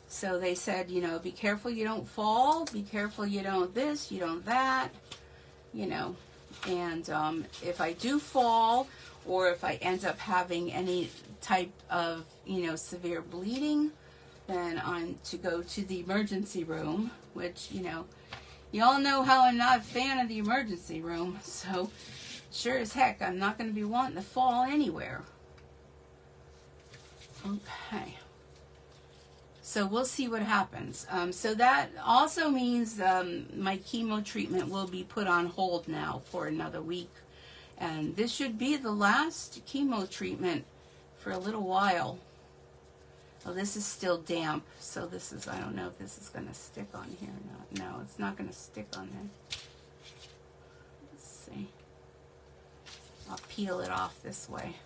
So they said, you know, be careful you don't fall, be careful you don't this, you don't that, you know. And if I do fall, or if I end up having any type of, you know, severe bleeding, then I'm to go to the emergency room, which, you know, you all know how I'm not a fan of the emergency room. So sure as heck, I'm not going to be wanting to fall anywhere. Okay. So we'll see what happens. So that also means my chemo treatment will be put on hold now for another week. And this should be the last chemo treatment for a little while. Oh, this is still damp. So this is, I don't know if this is going to stick on here or not. No, it's not going to stick on there. Let's see. I'll peel it off this way.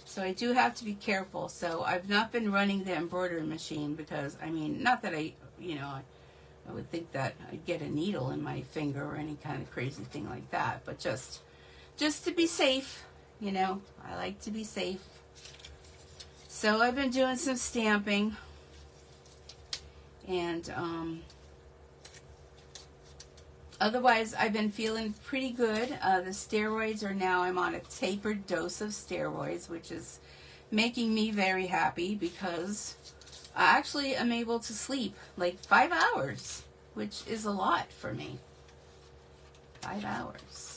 So I do have to be careful. So I've not been running the embroidery machine because, I mean, not that I, you know, I would think that I'd get a needle in my finger or any kind of crazy thing like that. But just to be safe, you know, I like to be safe. So I've been doing some stamping. And otherwise, I've been feeling pretty good. The steroids are now, I'm on a tapered dose of steroids, which is making me very happy because I actually am able to sleep like 5 hours, which is a lot for me. 5 hours.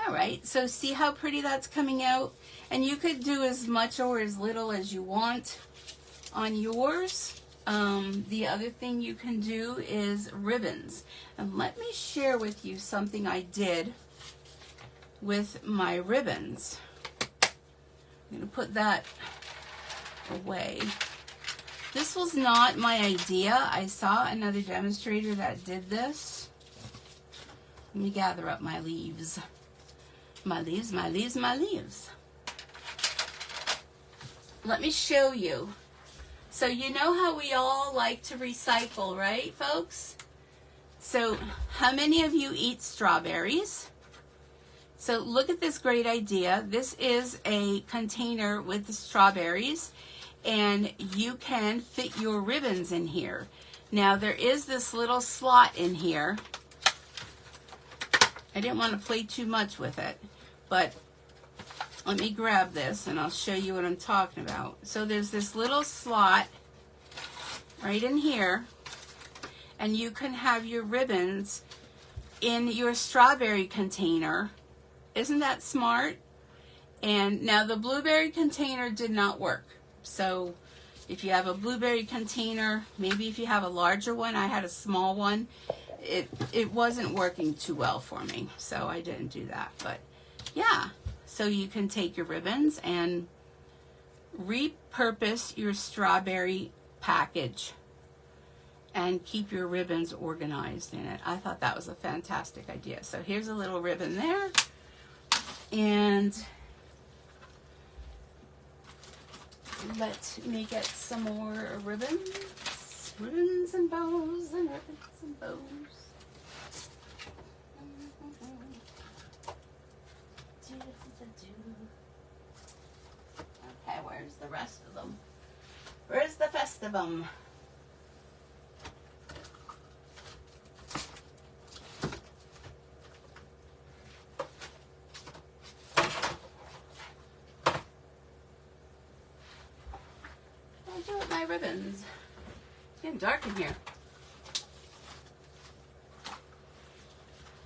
All right, so see how pretty that's coming out? And you could do as much or as little as you want on yours. The other thing you can do is ribbons. And let me share with you something I did with my ribbons. I'm going to put that away. This was not my idea. I saw another demonstrator that did this. Let me gather up my leaves. My leaves, my leaves, my leaves. Let me show you. So you know how we all like to recycle, right, folks? So how many of you eat strawberries? So look at this great idea. This is a container with the strawberries, and you can fit your ribbons in here. Now there is this little slot in here. I didn't want to play too much with it, but let me grab this and I'll show you what I'm talking about. So there's this little slot right in here, and you can have your ribbons in your strawberry container. Isn't that smart? And now the blueberry container did not work. So if you have a blueberry container, maybe if you have a larger one, I had a small one, it wasn't working too well for me, so I didn't do that. But yeah, so you can take your ribbons and repurpose your strawberry package and keep your ribbons organized in it. I thought that was a fantastic idea. So here's a little ribbon there, and let me get some more ribbons. Ribbons and bows and ribbons and bows. Okay, where's the rest of them? Where's the rest of them? What do I do with my ribbons? It's getting dark in here.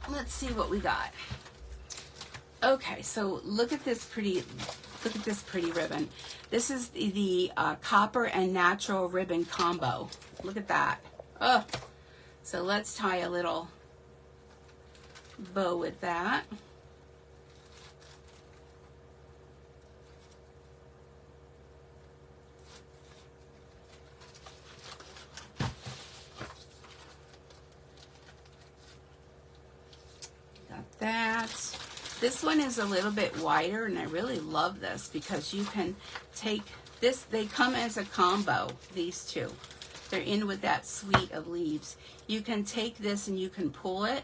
Let's see what we got. Okay, so look at this pretty ribbon. This is the copper and natural ribbon combo. Look at that. Oh, so let's tie a little bow with that. Got that. This one is a little bit wider, and I really love this because you can take this. They come as a combo, these two. They're in with that suite of leaves. You can take this and you can pull it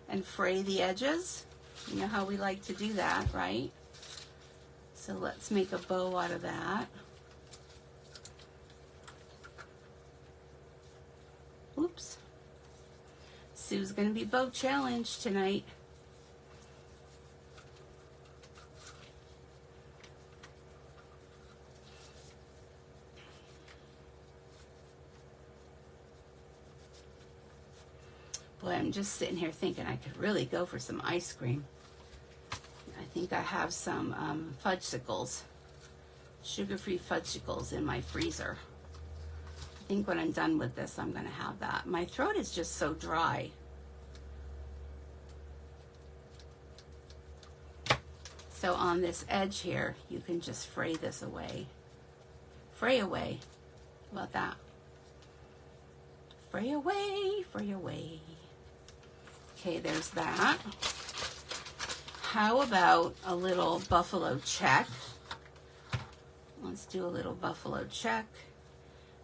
and fray the edges. You know how we like to do that, right? So let's make a bow out of that. Oops. Sue's going to be bow challenged tonight. Boy, I'm just sitting here thinking I could really go for some ice cream. I think I have some fudgesicles, sugar-free fudgesicles in my freezer. I think when I'm done with this, I'm going to have that. My throat is just so dry. So on this edge here, you can just fray this away. Fray away. How about that? Fray away, fray away. Okay, there's that. How about a little buffalo check? Let's do a little buffalo check.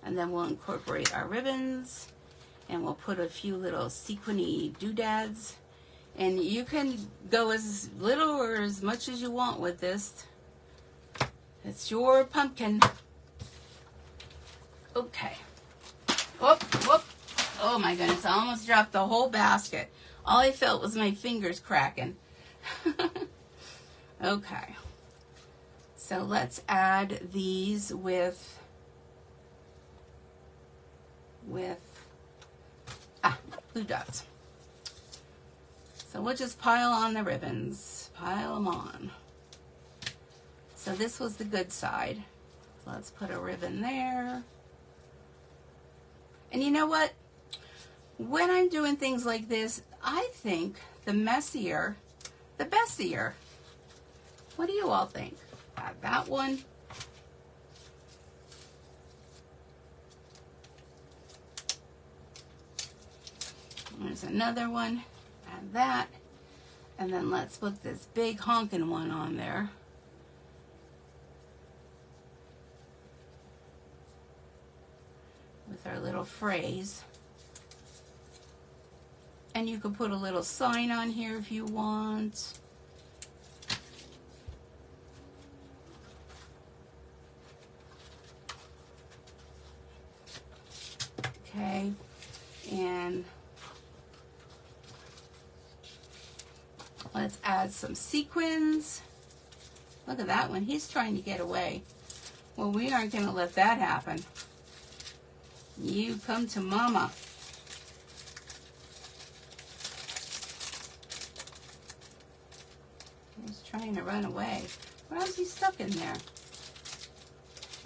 And then we'll incorporate our ribbons. And we'll put a few little sequiny doodads. And you can go as little or as much as you want with this. It's your pumpkin. Okay. Whoop, whoop. Oh my goodness, I almost dropped the whole basket. All I felt was my fingers cracking. Okay. So let's add these with blue dots. So we'll just pile on the ribbons. Pile them on. So this was the good side. Let's put a ribbon there. And you know what? When I'm doing things like this, I think the messier, the bestier. What do you all think? Add that one. There's another one. Add that. And then let's put this big honking one on there. With our little phrase. And you can put a little sign on here if you want. Okay, and let's add some sequins. Look at that one, he's trying to get away. Well, we aren't going to let that happen. You come to mama. He's trying to run away. Why is he stuck in there?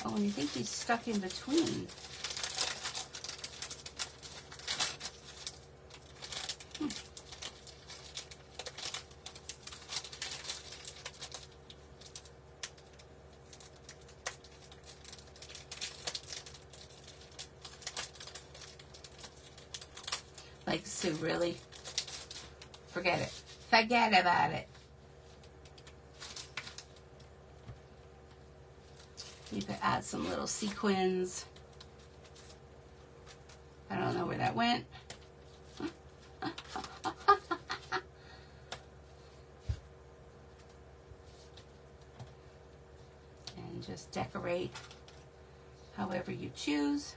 Oh, and you think he's stuck in between. Like Sue, really? Forget it. Forget about it. You could add some little sequins. that went. And just decorate however you choose.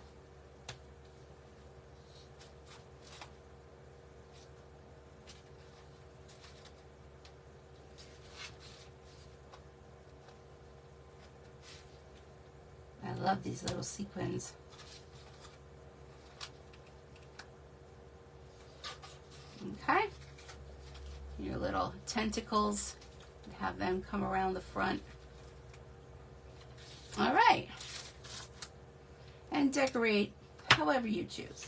I love these little sequins. Okay, your little tentacles, have them come around the front. All right, and decorate however you choose.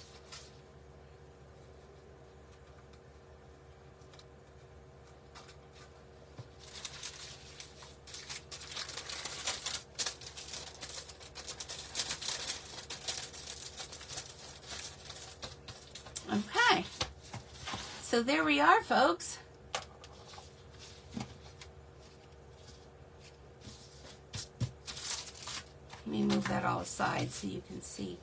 Okay, so there we are, folks. Let me move that all aside so you can see.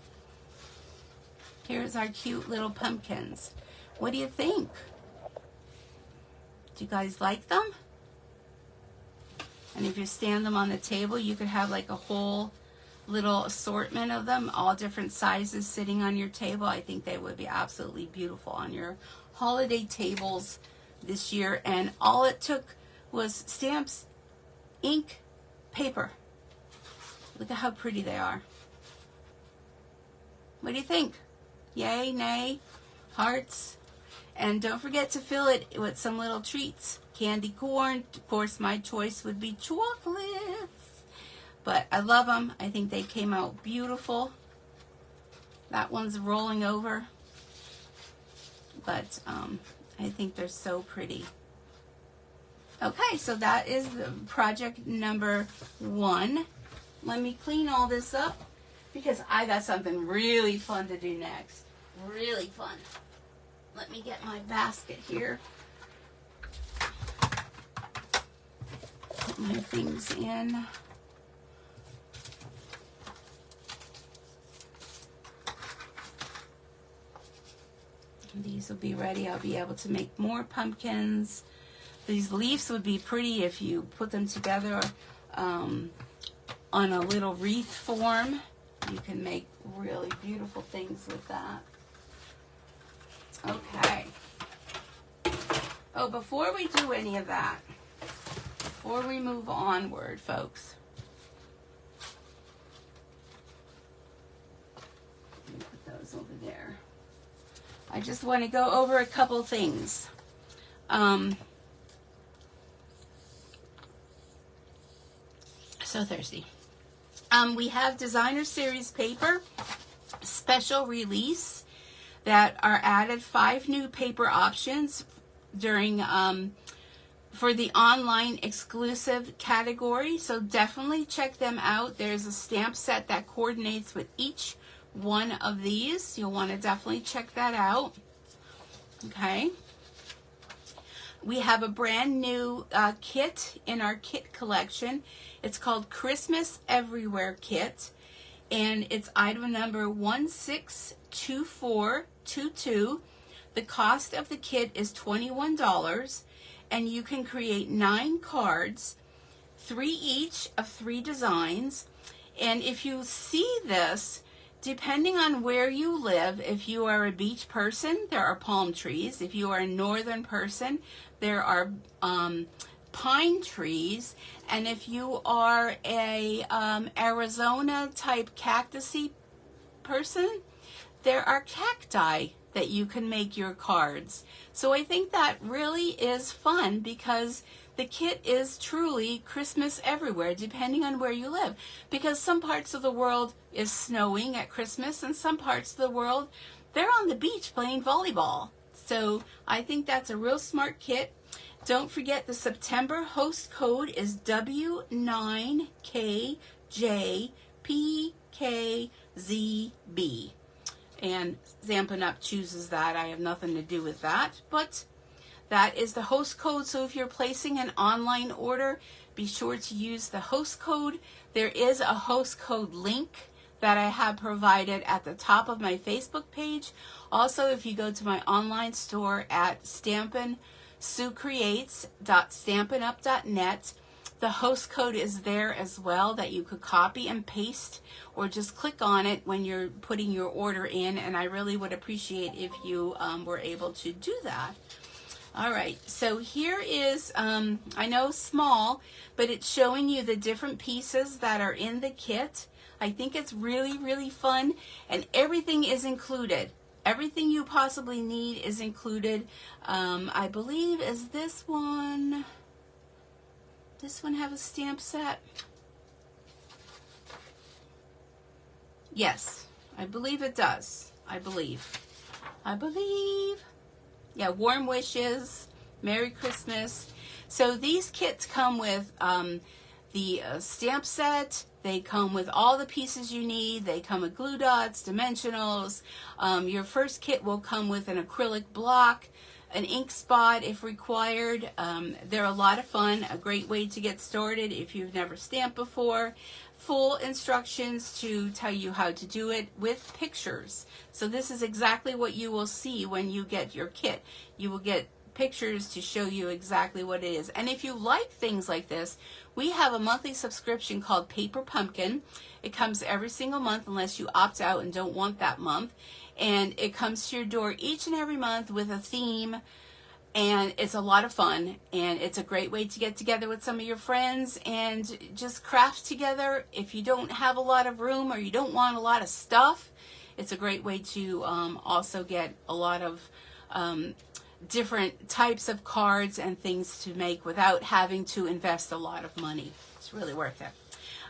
Here's our cute little pumpkins. What do you think? Do you guys like them? And if you stand them on the table, you could have like a whole little assortment of them, all different sizes sitting on your table. I think they would be absolutely beautiful on your holiday tables this year. And all it took was stamps, ink, paper. Look at how pretty they are. What do you think? Yay, nay, hearts? And don't forget to fill it with some little treats. Candy corn. Of course, my choice would be chocolates. But I love them. I think they came out beautiful. That one's rolling over. But I think they're so pretty. Okay, so that is the project number 1. Let me clean all this up because I got something really fun to do next. Really fun. Let me get my basket here. Put my things in. And these will be ready. I'll be able to make more pumpkins. These leaves would be pretty if you put them together on a little wreath form. You can make really beautiful things with that. Okay. Oh, before we do any of that, before we move onward, folks, let me put those over there. I just want to go over a couple things. So thirsty. We have designer series paper, special release, that are added 5 new paper options during for the online exclusive category. So definitely check them out. There's a stamp set that coordinates with each one of these. You'll want to definitely check that out. Okay. We have a brand new kit in our kit collection. It's called Christmas Everywhere Kit, and it's item number 162422. The cost of the kit is $21, and you can create 9 cards, 3 each of 3 designs. And if you see this, depending on where you live, if you are a beach person, there are palm trees. If you are a northern person, there are pine trees. And if you are a Arizona type cactusy person, there are cacti that you can make your cards. So I think that really is fun because the kit is truly Christmas everywhere, depending on where you live. Because some parts of the world is snowing at Christmas, and some parts of the world, they're on the beach playing volleyball. So I think that's a real smart kit. Don't forget the September host code is W9KJPKZB. And Stampin' Up! Chooses that. I have nothing to do with that. But that is the host code. So if you're placing an online order, be sure to use the host code. There is a host code link that I have provided at the top of my Facebook page. Also, if you go to my online store at SueCreates.stampinup.net, the host code is there as well that you could copy and paste or just click on it when you're putting your order in, and I really would appreciate if you were able to do that. All right, so here is, I know small, but it's showing you the different pieces that are in the kit. I think it's really, really fun, and everything is included. Everything you possibly need is included. I believe, is this one have a stamp set? Yes, I believe it does. I believe. Yeah, warm wishes, Merry Christmas. So these kits come with the stamp set. They come with all the pieces you need. They come with glue dots, dimensionals. Your first kit will come with an acrylic block, an ink spot if required. They're a lot of fun, a great way to get started if you've never stamped before. Full instructions to tell you how to do it with pictures. So this is exactly what you will see when you get your kit. You will get pictures to show you exactly what it is. And if you like things like this, we have a monthly subscription called Paper Pumpkin. It comes every single month unless you opt out and don't want that month. And it comes to your door each and every month with a theme, and it's a lot of fun, and it's a great way to get together with some of your friends and just craft together. If you don't have a lot of room or you don't want a lot of stuff, it's a great way to also get a lot of different types of cards and things to make without having to invest a lot of money. It's really worth it.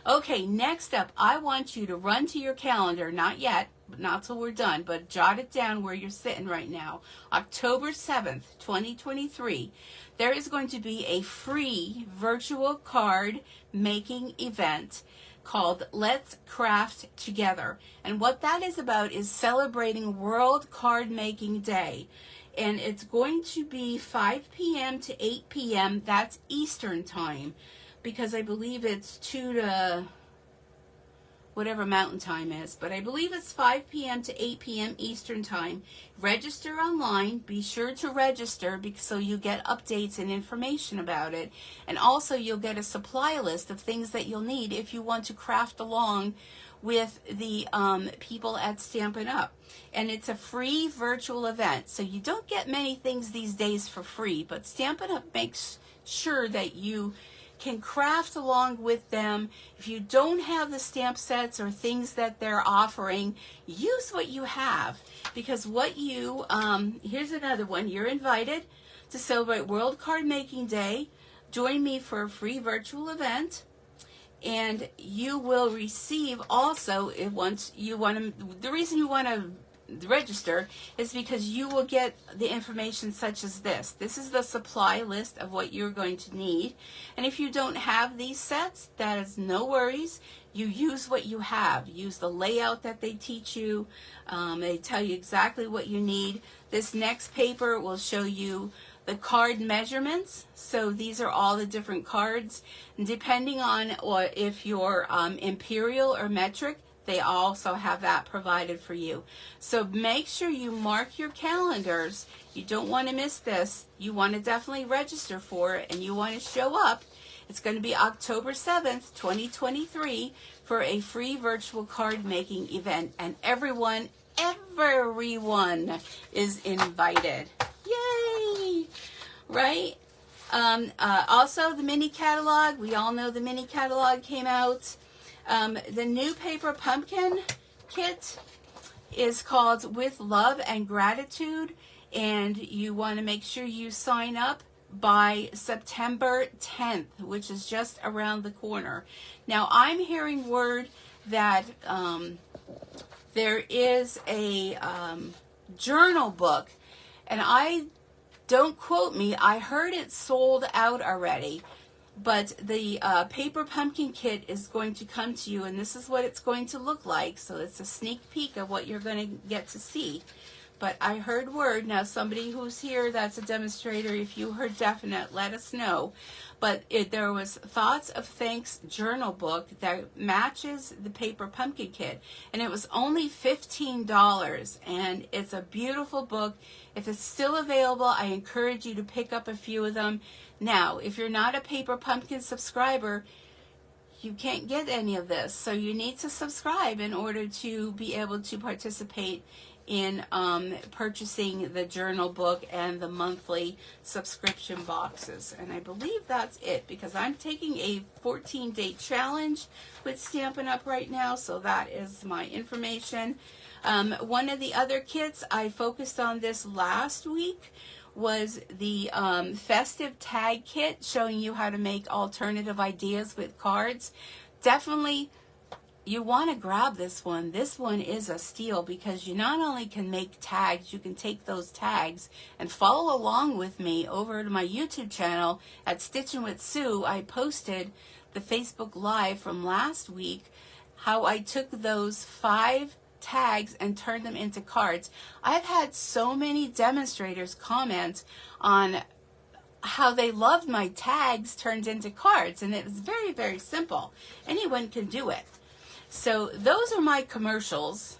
Okay, next up, I want you to run to your calendar, not yet, not till we're done, but jot it down where you're sitting right now. October 7th, 2023, there is going to be a free virtual card making event called Let's Craft Together. And what that is about is celebrating World Card Making Day. And it's going to be 5 p.m. to 8 p.m. That's Eastern time, because I believe it's 2 to whatever mountain time is, but I believe it's 5 p.m. to 8 p.m. Eastern time. Register online. Be sure to register so you get updates and information about it. And also you'll get a supply list of things that you'll need if you want to craft along with the people at Stampin' Up. And it's a free virtual event. So you don't get many things these days for free, but Stampin' Up makes sure that you can craft along with them. If you don't have the stamp sets or things that they're offering, use what you have, because what you, here's another one. You're invited to celebrate World Card Making Day. Join me for a free virtual event, and you will receive also, once you want to, the reason you want to register is because you will get the information such as this. This is the supply list of what you're going to need. And if you don't have these sets, that is no worries. You use what you have. Use the layout that they teach you. They tell you exactly what you need. This next paper will show you the card measurements. So these are all the different cards. And depending on if you're imperial or metric, they also have that provided for you. So make sure you mark your calendars. You don't want to miss this. You want to definitely register for it, and you want to show up. It's going to be October 7th, 2023 for a free virtual card making event, and everyone is invited. Yay! Right? Also, the mini catalog. We all know the mini catalog came out. The new Paper Pumpkin kit is called With Love and Gratitude, and you want to make sure you sign up by September 10th, which is just around the corner. Now, I'm hearing word that there is a journal book, and don't quote me, I heard it sold out already. But the Paper Pumpkin kit is going to come to you, and this is what it's going to look like. So it's a sneak peek of what you're going to get to see. but I heard word. Now, somebody who's here that's a demonstrator, if you heard definite, let us know. But there was Thoughts of Thanks journal book that matches the paper pumpkin kit. And it was only $15. And it's a beautiful book. If it's still available, I encourage you to pick up a few of them. Now, if you're not a paper pumpkin subscriber, you can't get any of this. So you need to subscribe in order to be able to participate in purchasing the journal book and the monthly subscription boxes. And I believe that's it, because I'm taking a 14-day challenge with Stampin' Up! Right now, so that is my information. One of the other kits, I focused on this last week, was the festive tag kit, showing you how to make alternative ideas with cards. Definitely you want to grab this one. This one is a steal, because you not only can make tags, you can take those tags and follow along with me over to my YouTube channel at Stitchin' with Sue. I posted the Facebook Live from last week, how I took those 5 tags and turned them into cards. I've had so many demonstrators comment on how they loved my tags turned into cards, and it was very, very simple. Anyone can do it. So those are my commercials,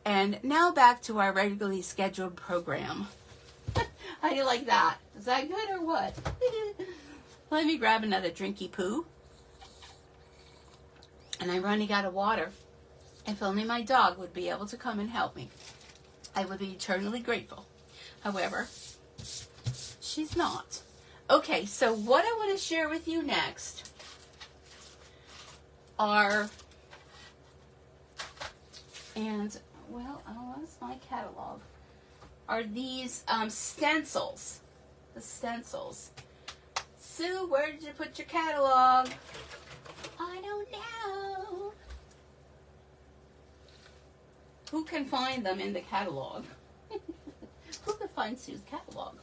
and now back to our regularly scheduled program. How do you like that? Is that good or what? Let me grab another drinky poo. And I'm running out of water. If only my dog would be able to come and help me, I would be eternally grateful. However, she's not. Okay, so what I want to share with you next are, and, well, oh, what's my catalog? Are these stencils. The stencils. Sue, where did you put your catalog? I don't know. Who can find them in the catalog? Who can find Sue's catalog?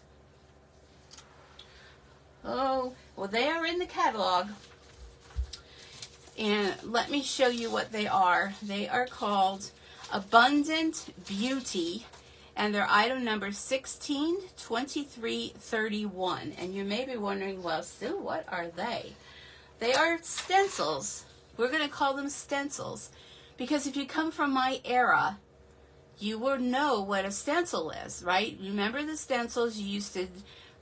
Oh, well, they are in the catalog. And let me show you what they are. They are called Abundant Beauty, and they're item number 162331. And you may be wondering, well, Sue, what are they? They are stencils. We're going to call them stencils, because if you come from my era, you will know what a stencil is, right? Remember the stencils you used to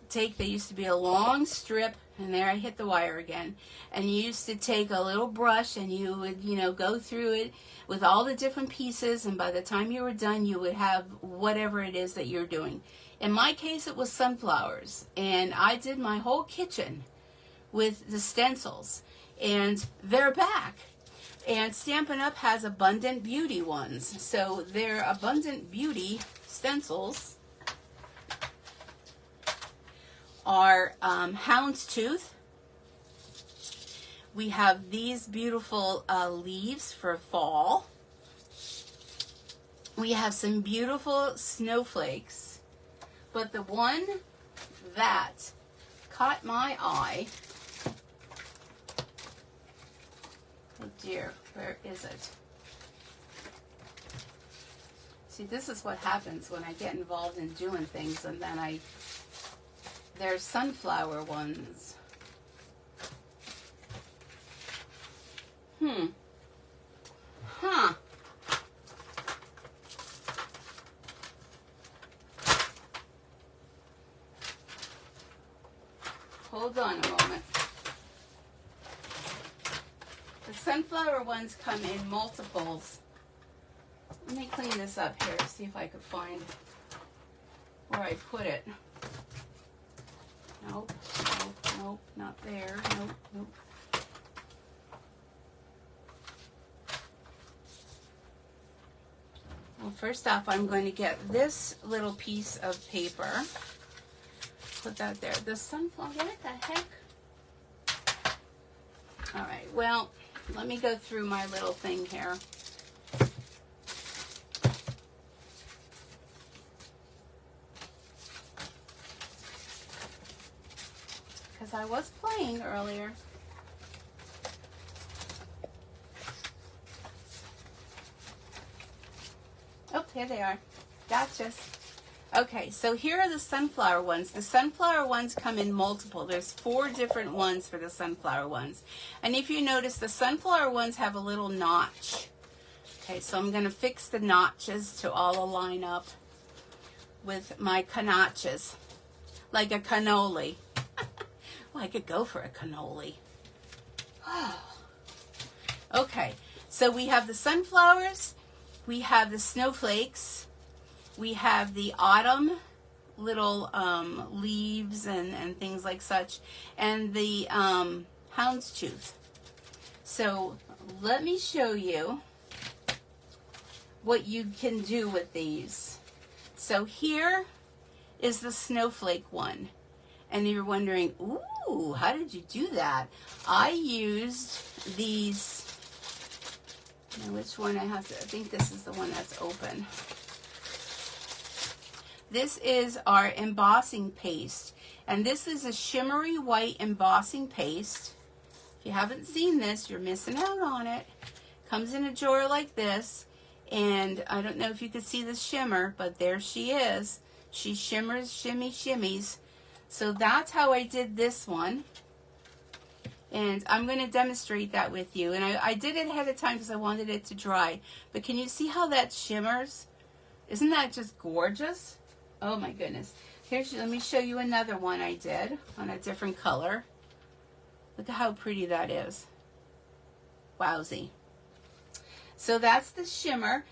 take? They used to be a long strip, and there I hit the wire again. And you used to take a little brush, and you would, go through it with all the different pieces, and by the time you were done, you would have whatever it is that you're doing. In my case, it was sunflowers, and I did my whole kitchen with the stencils, and they're back. And Stampin' Up! Has Abundant Beauty ones. So they're Abundant Beauty stencils are houndstooth. We have these beautiful leaves for fall. We have some beautiful snowflakes. But the one that caught my eye, oh dear, where is it? See, this is what happens when I get involved in doing things, and then there's sunflower ones. Huh. Hold on a moment. The sunflower ones come in multiples. Let me clean this up here, see if I could find where I put it. Nope, nope, nope, not there. Nope, nope. Well, first off, I'm going to get this little piece of paper. Put that there. The sunflower, what the heck? All right, well, let me go through my little thing here. Because I was playing earlier. Oh, here they are. Gotcha. Okay, so here are the sunflower ones. The sunflower ones come in multiple. There's 4 different ones for the sunflower ones. And if you notice, the sunflower ones have a little notch. Okay, so I'm going to fix the notches to all align up with my canoches, like a cannoli. Well, I could go for a cannoli. Okay, so we have the sunflowers, we have the snowflakes, we have the autumn little leaves and things like such, and the houndstooth. So let me show you what you can do with these. So here is the snowflake one. And you're wondering, ooh, how did you do that? I used these. Now which one I have to, I think this is the one that's open. This is our embossing paste. And this is a shimmery white embossing paste. If you haven't seen this, you're missing out on it. Comes in a jar like this. And I don't know if you can see the shimmer, but there she is. She shimmers, shimmies. So that's how I did this one. And I'm going to demonstrate that with you. And I did it ahead of time because I wanted it to dry. But can you see how that shimmers? Isn't that just gorgeous? Oh my goodness. Let me show you another one I did on a different color. Look at how pretty that is. Wowzy. So that's the shimmer.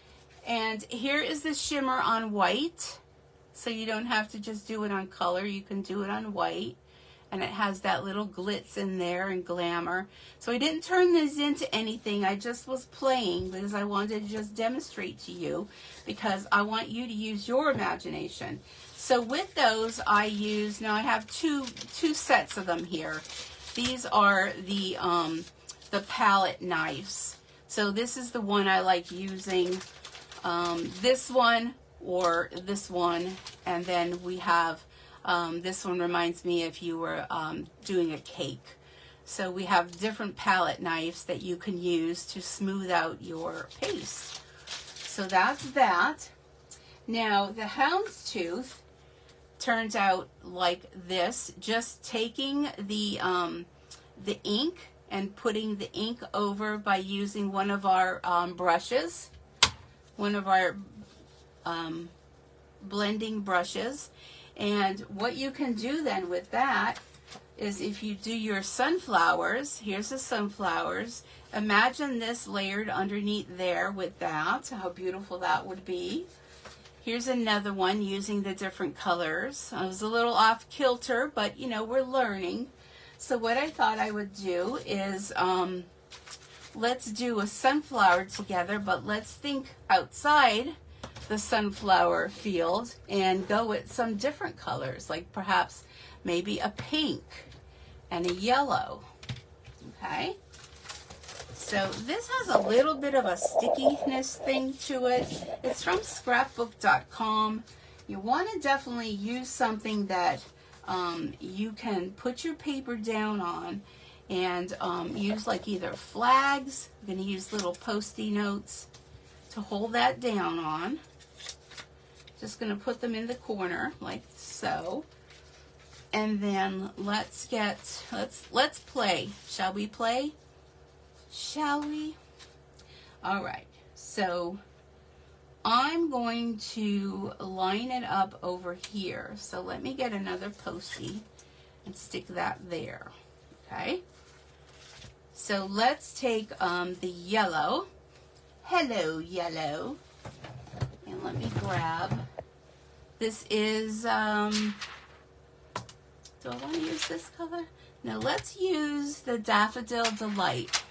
And here is the shimmer on white. So you don't have to just do it on color. You can do it on white. And it has that little glitz in there and glamour. So I didn't turn this into anything. I just was playing because I wanted to just demonstrate to you, because I want you to use your imagination. So with those I use, now I have two sets of them here. These are the palette knives. So this is the one I like using. This one or this one, and then we have this one reminds me if you were doing a cake. So we have different palette knives that you can use to smooth out your paste. So that's that. Now the houndstooth turns out like this, just taking the ink and putting the ink over by using one of our brushes, one of our blending brushes. And what you can do then with that is, if you do your sunflowers, here's the sunflowers, imagine this layered underneath there with that, how beautiful that would be. Here's another one using the different colors. I was a little off kilter, but you know, we're learning. So what I thought I would do is, let's do a sunflower together, but let's think outside the sunflower field and go with some different colors, like perhaps maybe a pink and a yellow. Okay, so this has a little bit of a stickiness thing to it. It's from scrapbook.com. You want to definitely use something that you can put your paper down on, and use like either flags. I'm going to use little Post-it notes to hold that down on. Just going to put them in the corner like so. And then let's play. Shall we play? Shall we? All right. So I'm going to line it up over here. So let me get another Post-it and stick that there. Okay. So let's take the yellow. Hello, yellow. And let me grab, this is, do I want to use this color? No, let's use the Daffodil Delight.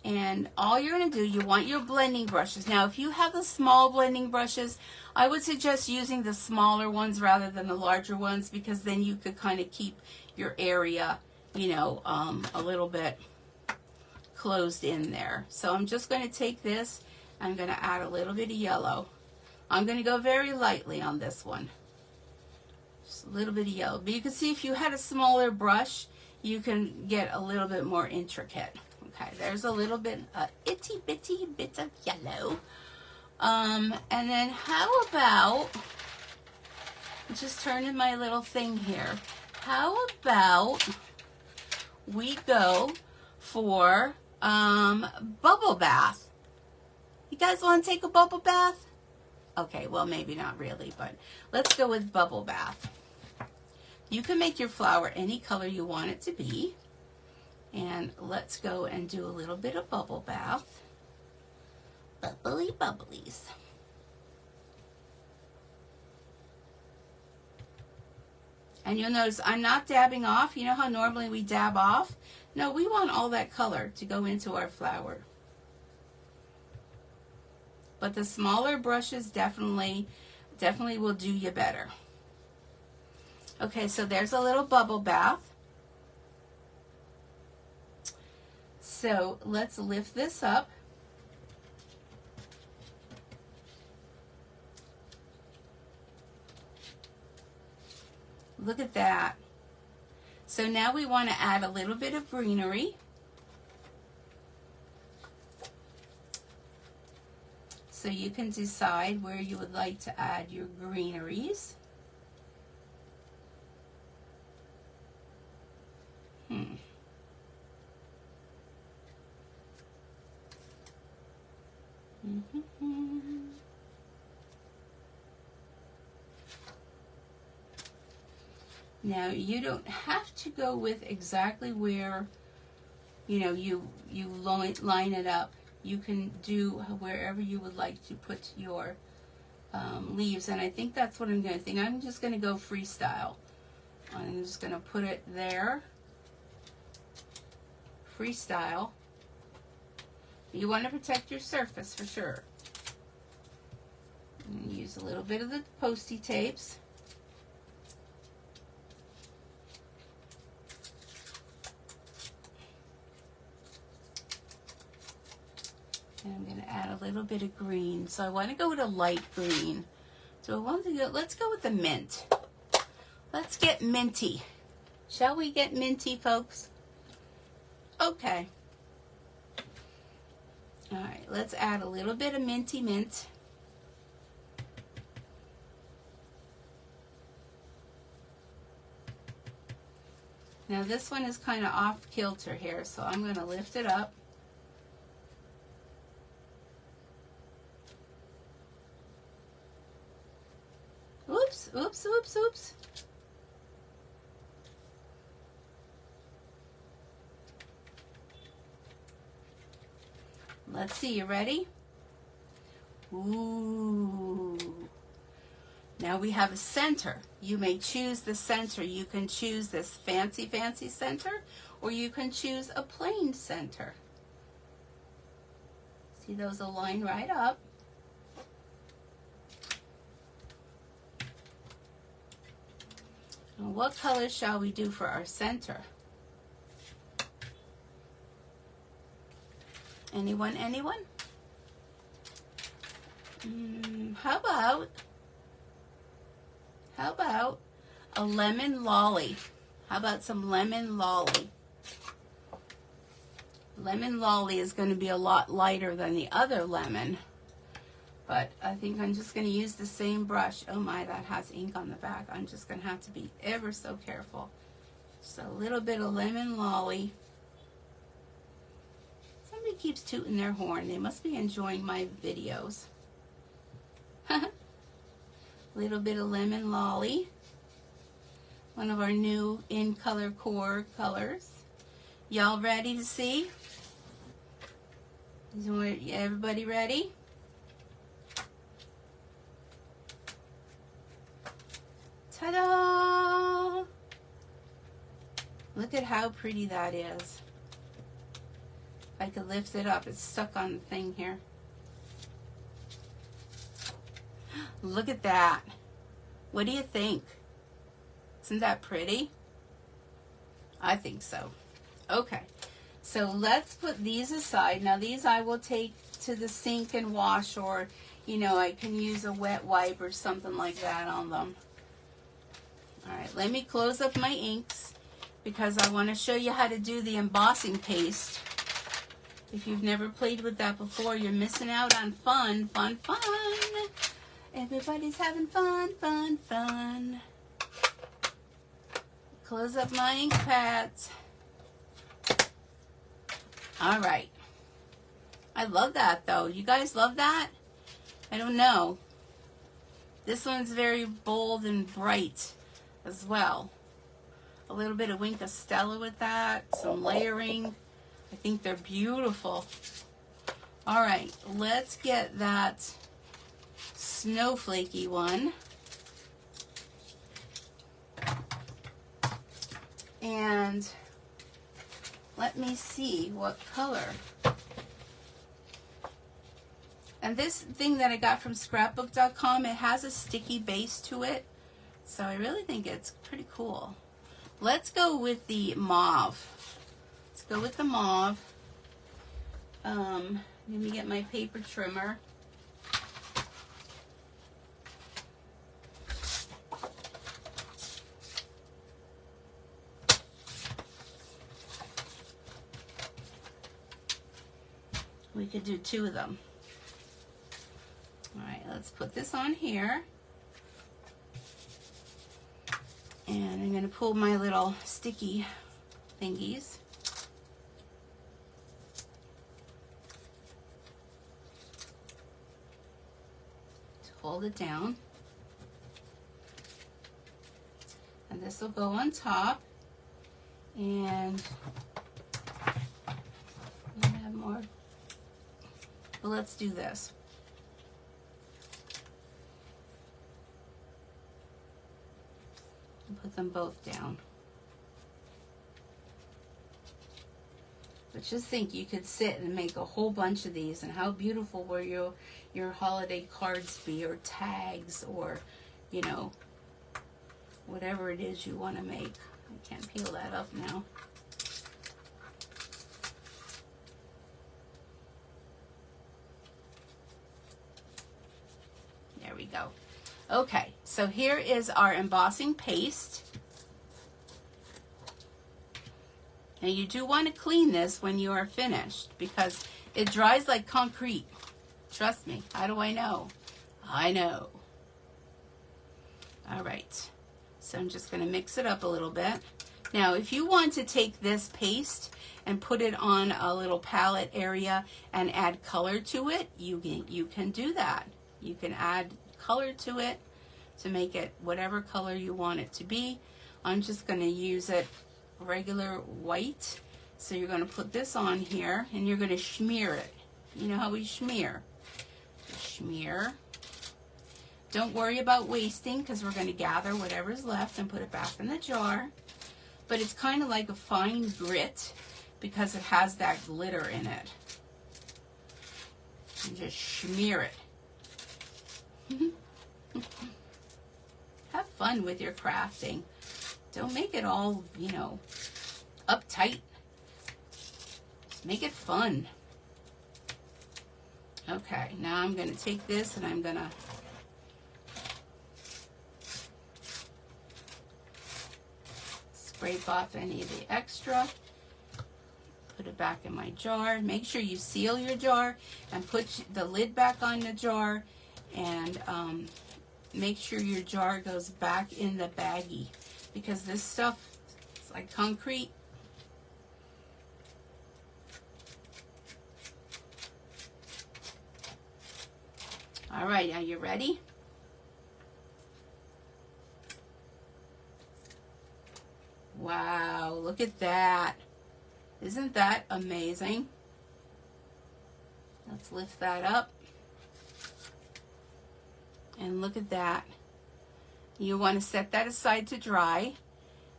And all you're going to do, you want your blending brushes. Now, if you have the small blending brushes, I would suggest using the smaller ones rather than the larger ones, because then you could kind of keep your area, you know, a little bit closed in there. So I'm just going to take this, I'm going to add a little bit of yellow. I'm going to go very lightly on this one. Just a little bit of yellow. But you can see if you had a smaller brush, you can get a little bit more intricate. Okay, there's a little bit, itty bitty bit of yellow. And then how about I'm just turning my little thing here. How about we go for bubble bath? You guys want to take a bubble bath? Okay, well, maybe not really, but let's go with bubble bath. You can make your flower any color you want it to be. And let's go and do a little bit of bubble bath. Bubbly bubblies. And you'll notice I'm not dabbing off. You know how normally we dab off? No, we want all that color to go into our flower. But the smaller brushes definitely will do you better. Okay, so there's a little bubble bath. So let's lift this up. Look at that. So now we want to add a little bit of greenery. So you can decide where you would like to add your greeneries. Now you don't have to go with exactly where, you know, you line it up. You can do wherever you would like to put your leaves, and I think that's what I'm going to think. I'm just going to go freestyle. I'm just going to put it there. Freestyle. You want to protect your surface for sure. And use a little bit of the posty tapes. And I'm going to add a little bit of green. So I want to go with a light green. So I want to go, let's go with the mint. Let's get minty. Shall we get minty, folks? Okay. All right, let's add a little bit of minty mint. Now this one is kind of off kilter here, so I'm going to lift it up. Oops, oops, oops, oops. Let's see, you ready? Ooh. Now we have a center. You may choose the center. You can choose this fancy, fancy center, or you can choose a plain center. See, those will line right up. Now, what color shall we do for our center? Anyone, anyone? How about a lemon lolly? How about some lemon lolly? Lemon lolly is going to be a lot lighter than the other lemon, but I think I'm just going to use the same brush. Oh my, that has ink on the back. I'm just going to have to be ever so careful. Just a little bit of lemon lolly. Somebody keeps tooting their horn. They must be enjoying my videos. Little bit of lemon lolly. One of our new in color core colors. Y'all ready to see? Everybody ready? Ta-da! Look at how pretty that is. If I could lift it up, it's stuck on the thing here. Look at that. What do you think? Isn't that pretty? I think so. Okay, so let's put these aside. Now these I will take to the sink and wash, or, you know, I can use a wet wipe or something like that on them. All right, let me close up my inks because I want to show you how to do the embossing paste. If you've never played with that before, you're missing out on fun, fun, fun. Everybody's having fun, fun, fun. Close up my ink pads. All right. I love that though. You guys love that? I don't know. This one's very bold and bright as well. A little bit of Wink of Stella with that. Some layering. I think they're beautiful. All right. Let's get that snowflakey one. And let me see what color. And this thing that I got from scrapbook.com, it has a sticky base to it. So I really think it's pretty cool. Let's go with the mauve. Let's go with the mauve. Let me get my paper trimmer. We could do 2 of them. All right, let's put this on here. And I'm going to pull my little sticky thingies. To hold it down. And this will go on top. And I have more. Well, let's do this. Put them both down. But just think, you could sit and make a whole bunch of these, and how beautiful will your holiday cards be, or tags, or, you know, whatever it is you want to make. I can't peel that up now. There we go. Okay, so here is our embossing paste. And you do want to clean this when you are finished, because it dries like concrete. Trust me. How do I know? I know. All right. So I'm just going to mix it up a little bit. Now, if you want to take this paste and put it on a little palette area and add color to it, you can do that. You can add color to it to make it whatever color you want it to be. I'm just going to use it regular white. So you're going to put this on here and you're going to smear it. You know how we smear? Just smear. Don't worry about wasting, because we're going to gather whatever's left and put it back in the jar. But it's kind of like a fine grit because it has that glitter in it. And just smear it. Have fun with your crafting. Don't make it all, you know, uptight. Just make it fun. Okay, now I'm going to take this and I'm going to scrape off any of the extra. Put it back in my jar. Make sure you seal your jar and put the lid back on the jar, and make sure your jar goes back in the baggie, because this stuff is like concrete. All right, are you ready? Wow, look at that. Isn't that amazing? Let's lift that up. And look at that. You want to set that aside to dry,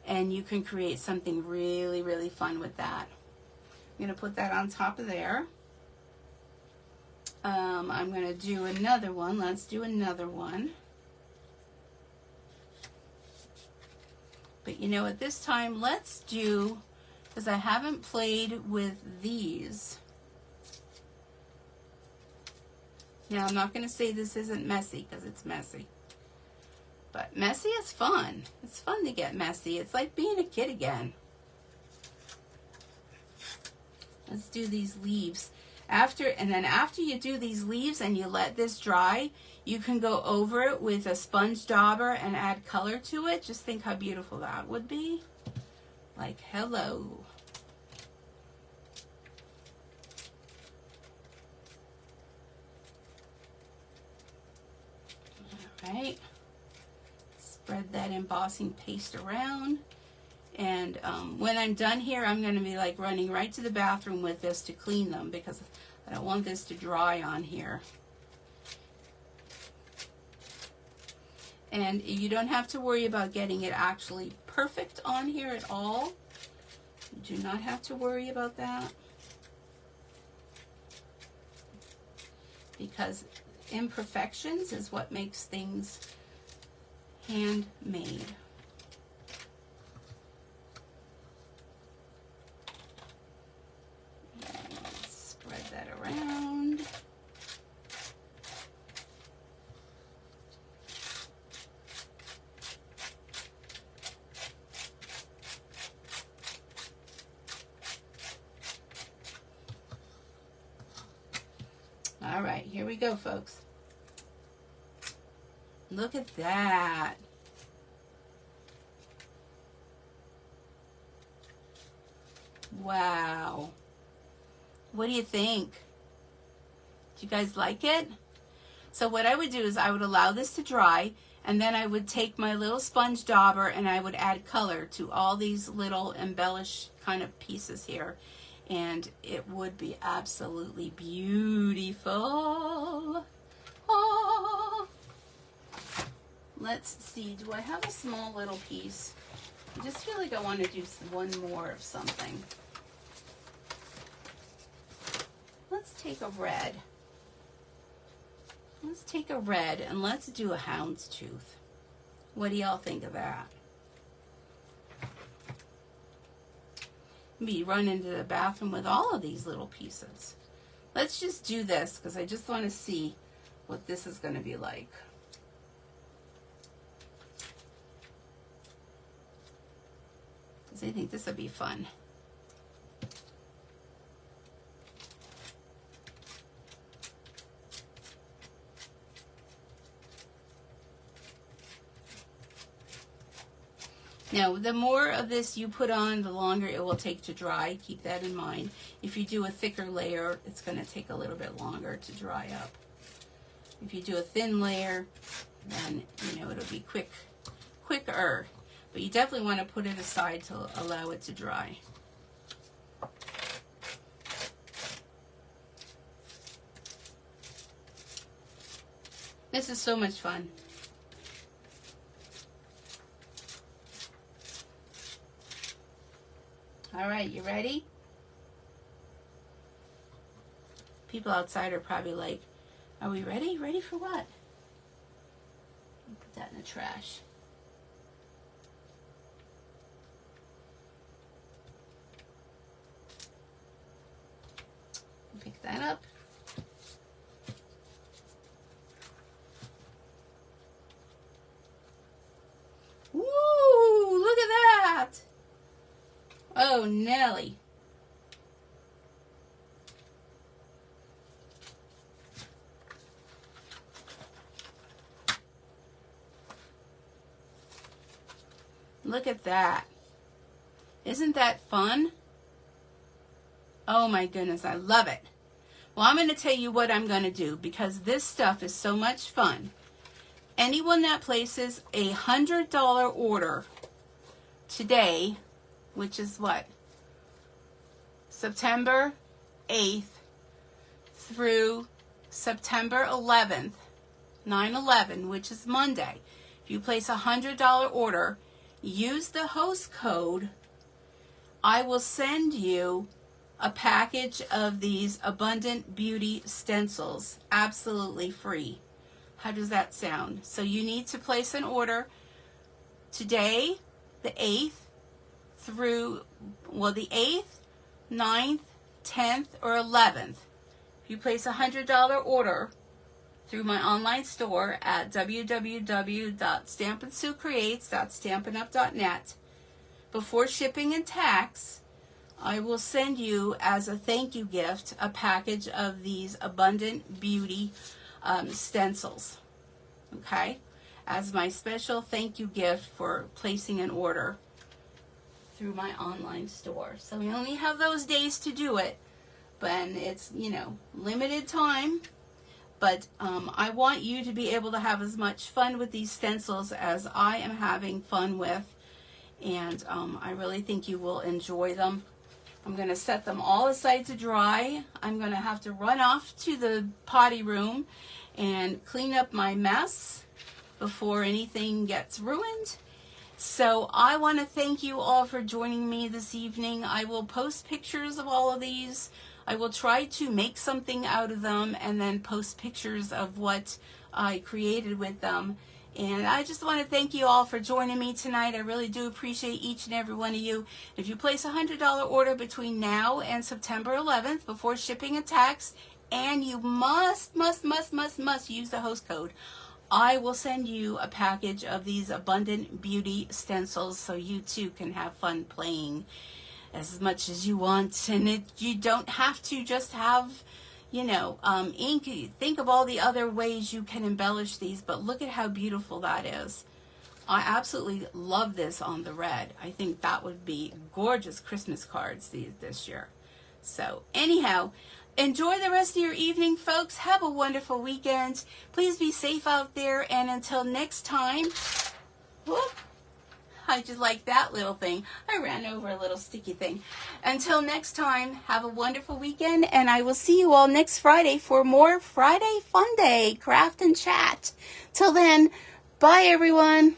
and you can create something really, really fun with that. I'm going to put that on top of there. I'm going to do another one. Let's do another one. But you know, at this time, let's do, because I haven't played with these. Now, I'm not going to say this isn't messy, because it's messy. But messy is fun. It's fun to get messy. It's like being a kid again. Let's do these leaves. And then after you do these leaves and you let this dry, you can go over it with a sponge dauber and add color to it. Just think how beautiful that would be. Like, hello. All right. Spread that embossing paste around. And when I'm done here, I'm going to be like running right to the bathroom with this to clean them because I don't want this to dry on here. And you don't have to worry about getting it actually perfect on here at all. You do not have to worry about that. Because imperfections is what makes things handmade. Spread that around. All right, here we go, folks. Look at that. Wow. What do you think? Do you guys like it? So what I would do is I would allow this to dry, and then I would take my little sponge dauber and I would add color to all these little embellished kind of pieces here. And it would be absolutely beautiful. Oh. Let's see, do I have a small little piece? I just feel like I want to do one more of something. Let's take a red. Let's take a red and let's do a houndstooth. What do y'all think of that? Be run into the bathroom with all of these little pieces. Let's just do this because I just want to see what this is going to be like. Because I think this would be fun. Now, the more of this you put on, the longer it will take to dry. Keep that in mind. If you do a thicker layer, it's going to take a little bit longer to dry up. If you do a thin layer, then, you know, it'll be quicker. But you definitely want to put it aside to allow it to dry. This is so much fun. All right, you ready? People outside are probably like, are we ready? Ready for what? Put that in the trash. Pick that up. Woo! Look at that! Oh, Nelly. Look at that. Isn't that fun? Oh my goodness, I love it. Well, I'm going to tell you what I'm going to do because this stuff is so much fun. Anyone that places a $100 order today, which is what? September 8th through September 11th, 9/11, which is Monday. If you place a $100 order, use the host code. I will send you a package of these Abundant Beauty Stencils, absolutely free. How does that sound? So you need to place an order today, the 8th, through, well, the 8th, 9th, 10th, or 11th. If you place a $100 order through my online store at www.stampinsuecreates.stampinup.net, before shipping and tax, I will send you as a thank you gift a package of these Abundant Beauty stencils, okay, as my special thank you gift for placing an order through my online store. So we only have those days to do it, but it's, you know, limited time. But I want you to be able to have as much fun with these stencils as I am having fun with, and I really think you will enjoy them. I'm going to set them all aside to dry. I'm going to have to run off to the potty room and clean up my mess before anything gets ruined. So I want to thank you all for joining me this evening. I will post pictures of all of these. I will try to make something out of them and then post pictures of what I created with them. And I just want to thank you all for joining me tonight. I really do appreciate each and every one of you. If you place a $100 order between now and September 11th before shipping and tax, and you must use the host code, I will send you a package of these Abundant Beauty stencils so you too can have fun playing as much as you want. And you don't have to just have, you know, ink. Think of all the other ways you can embellish these, but look at how beautiful that is. I absolutely love this on the red. I think that would be gorgeous Christmas cards this year. So anyhow, enjoy the rest of your evening, folks. Have a wonderful weekend. Please be safe out there, and until next time, whoop, I just like that little thing. I ran over a little sticky thing. Until next time, have a wonderful weekend, and I will see you all next Friday for more Friday Fun Day Craft and Chat. Till then, bye everyone.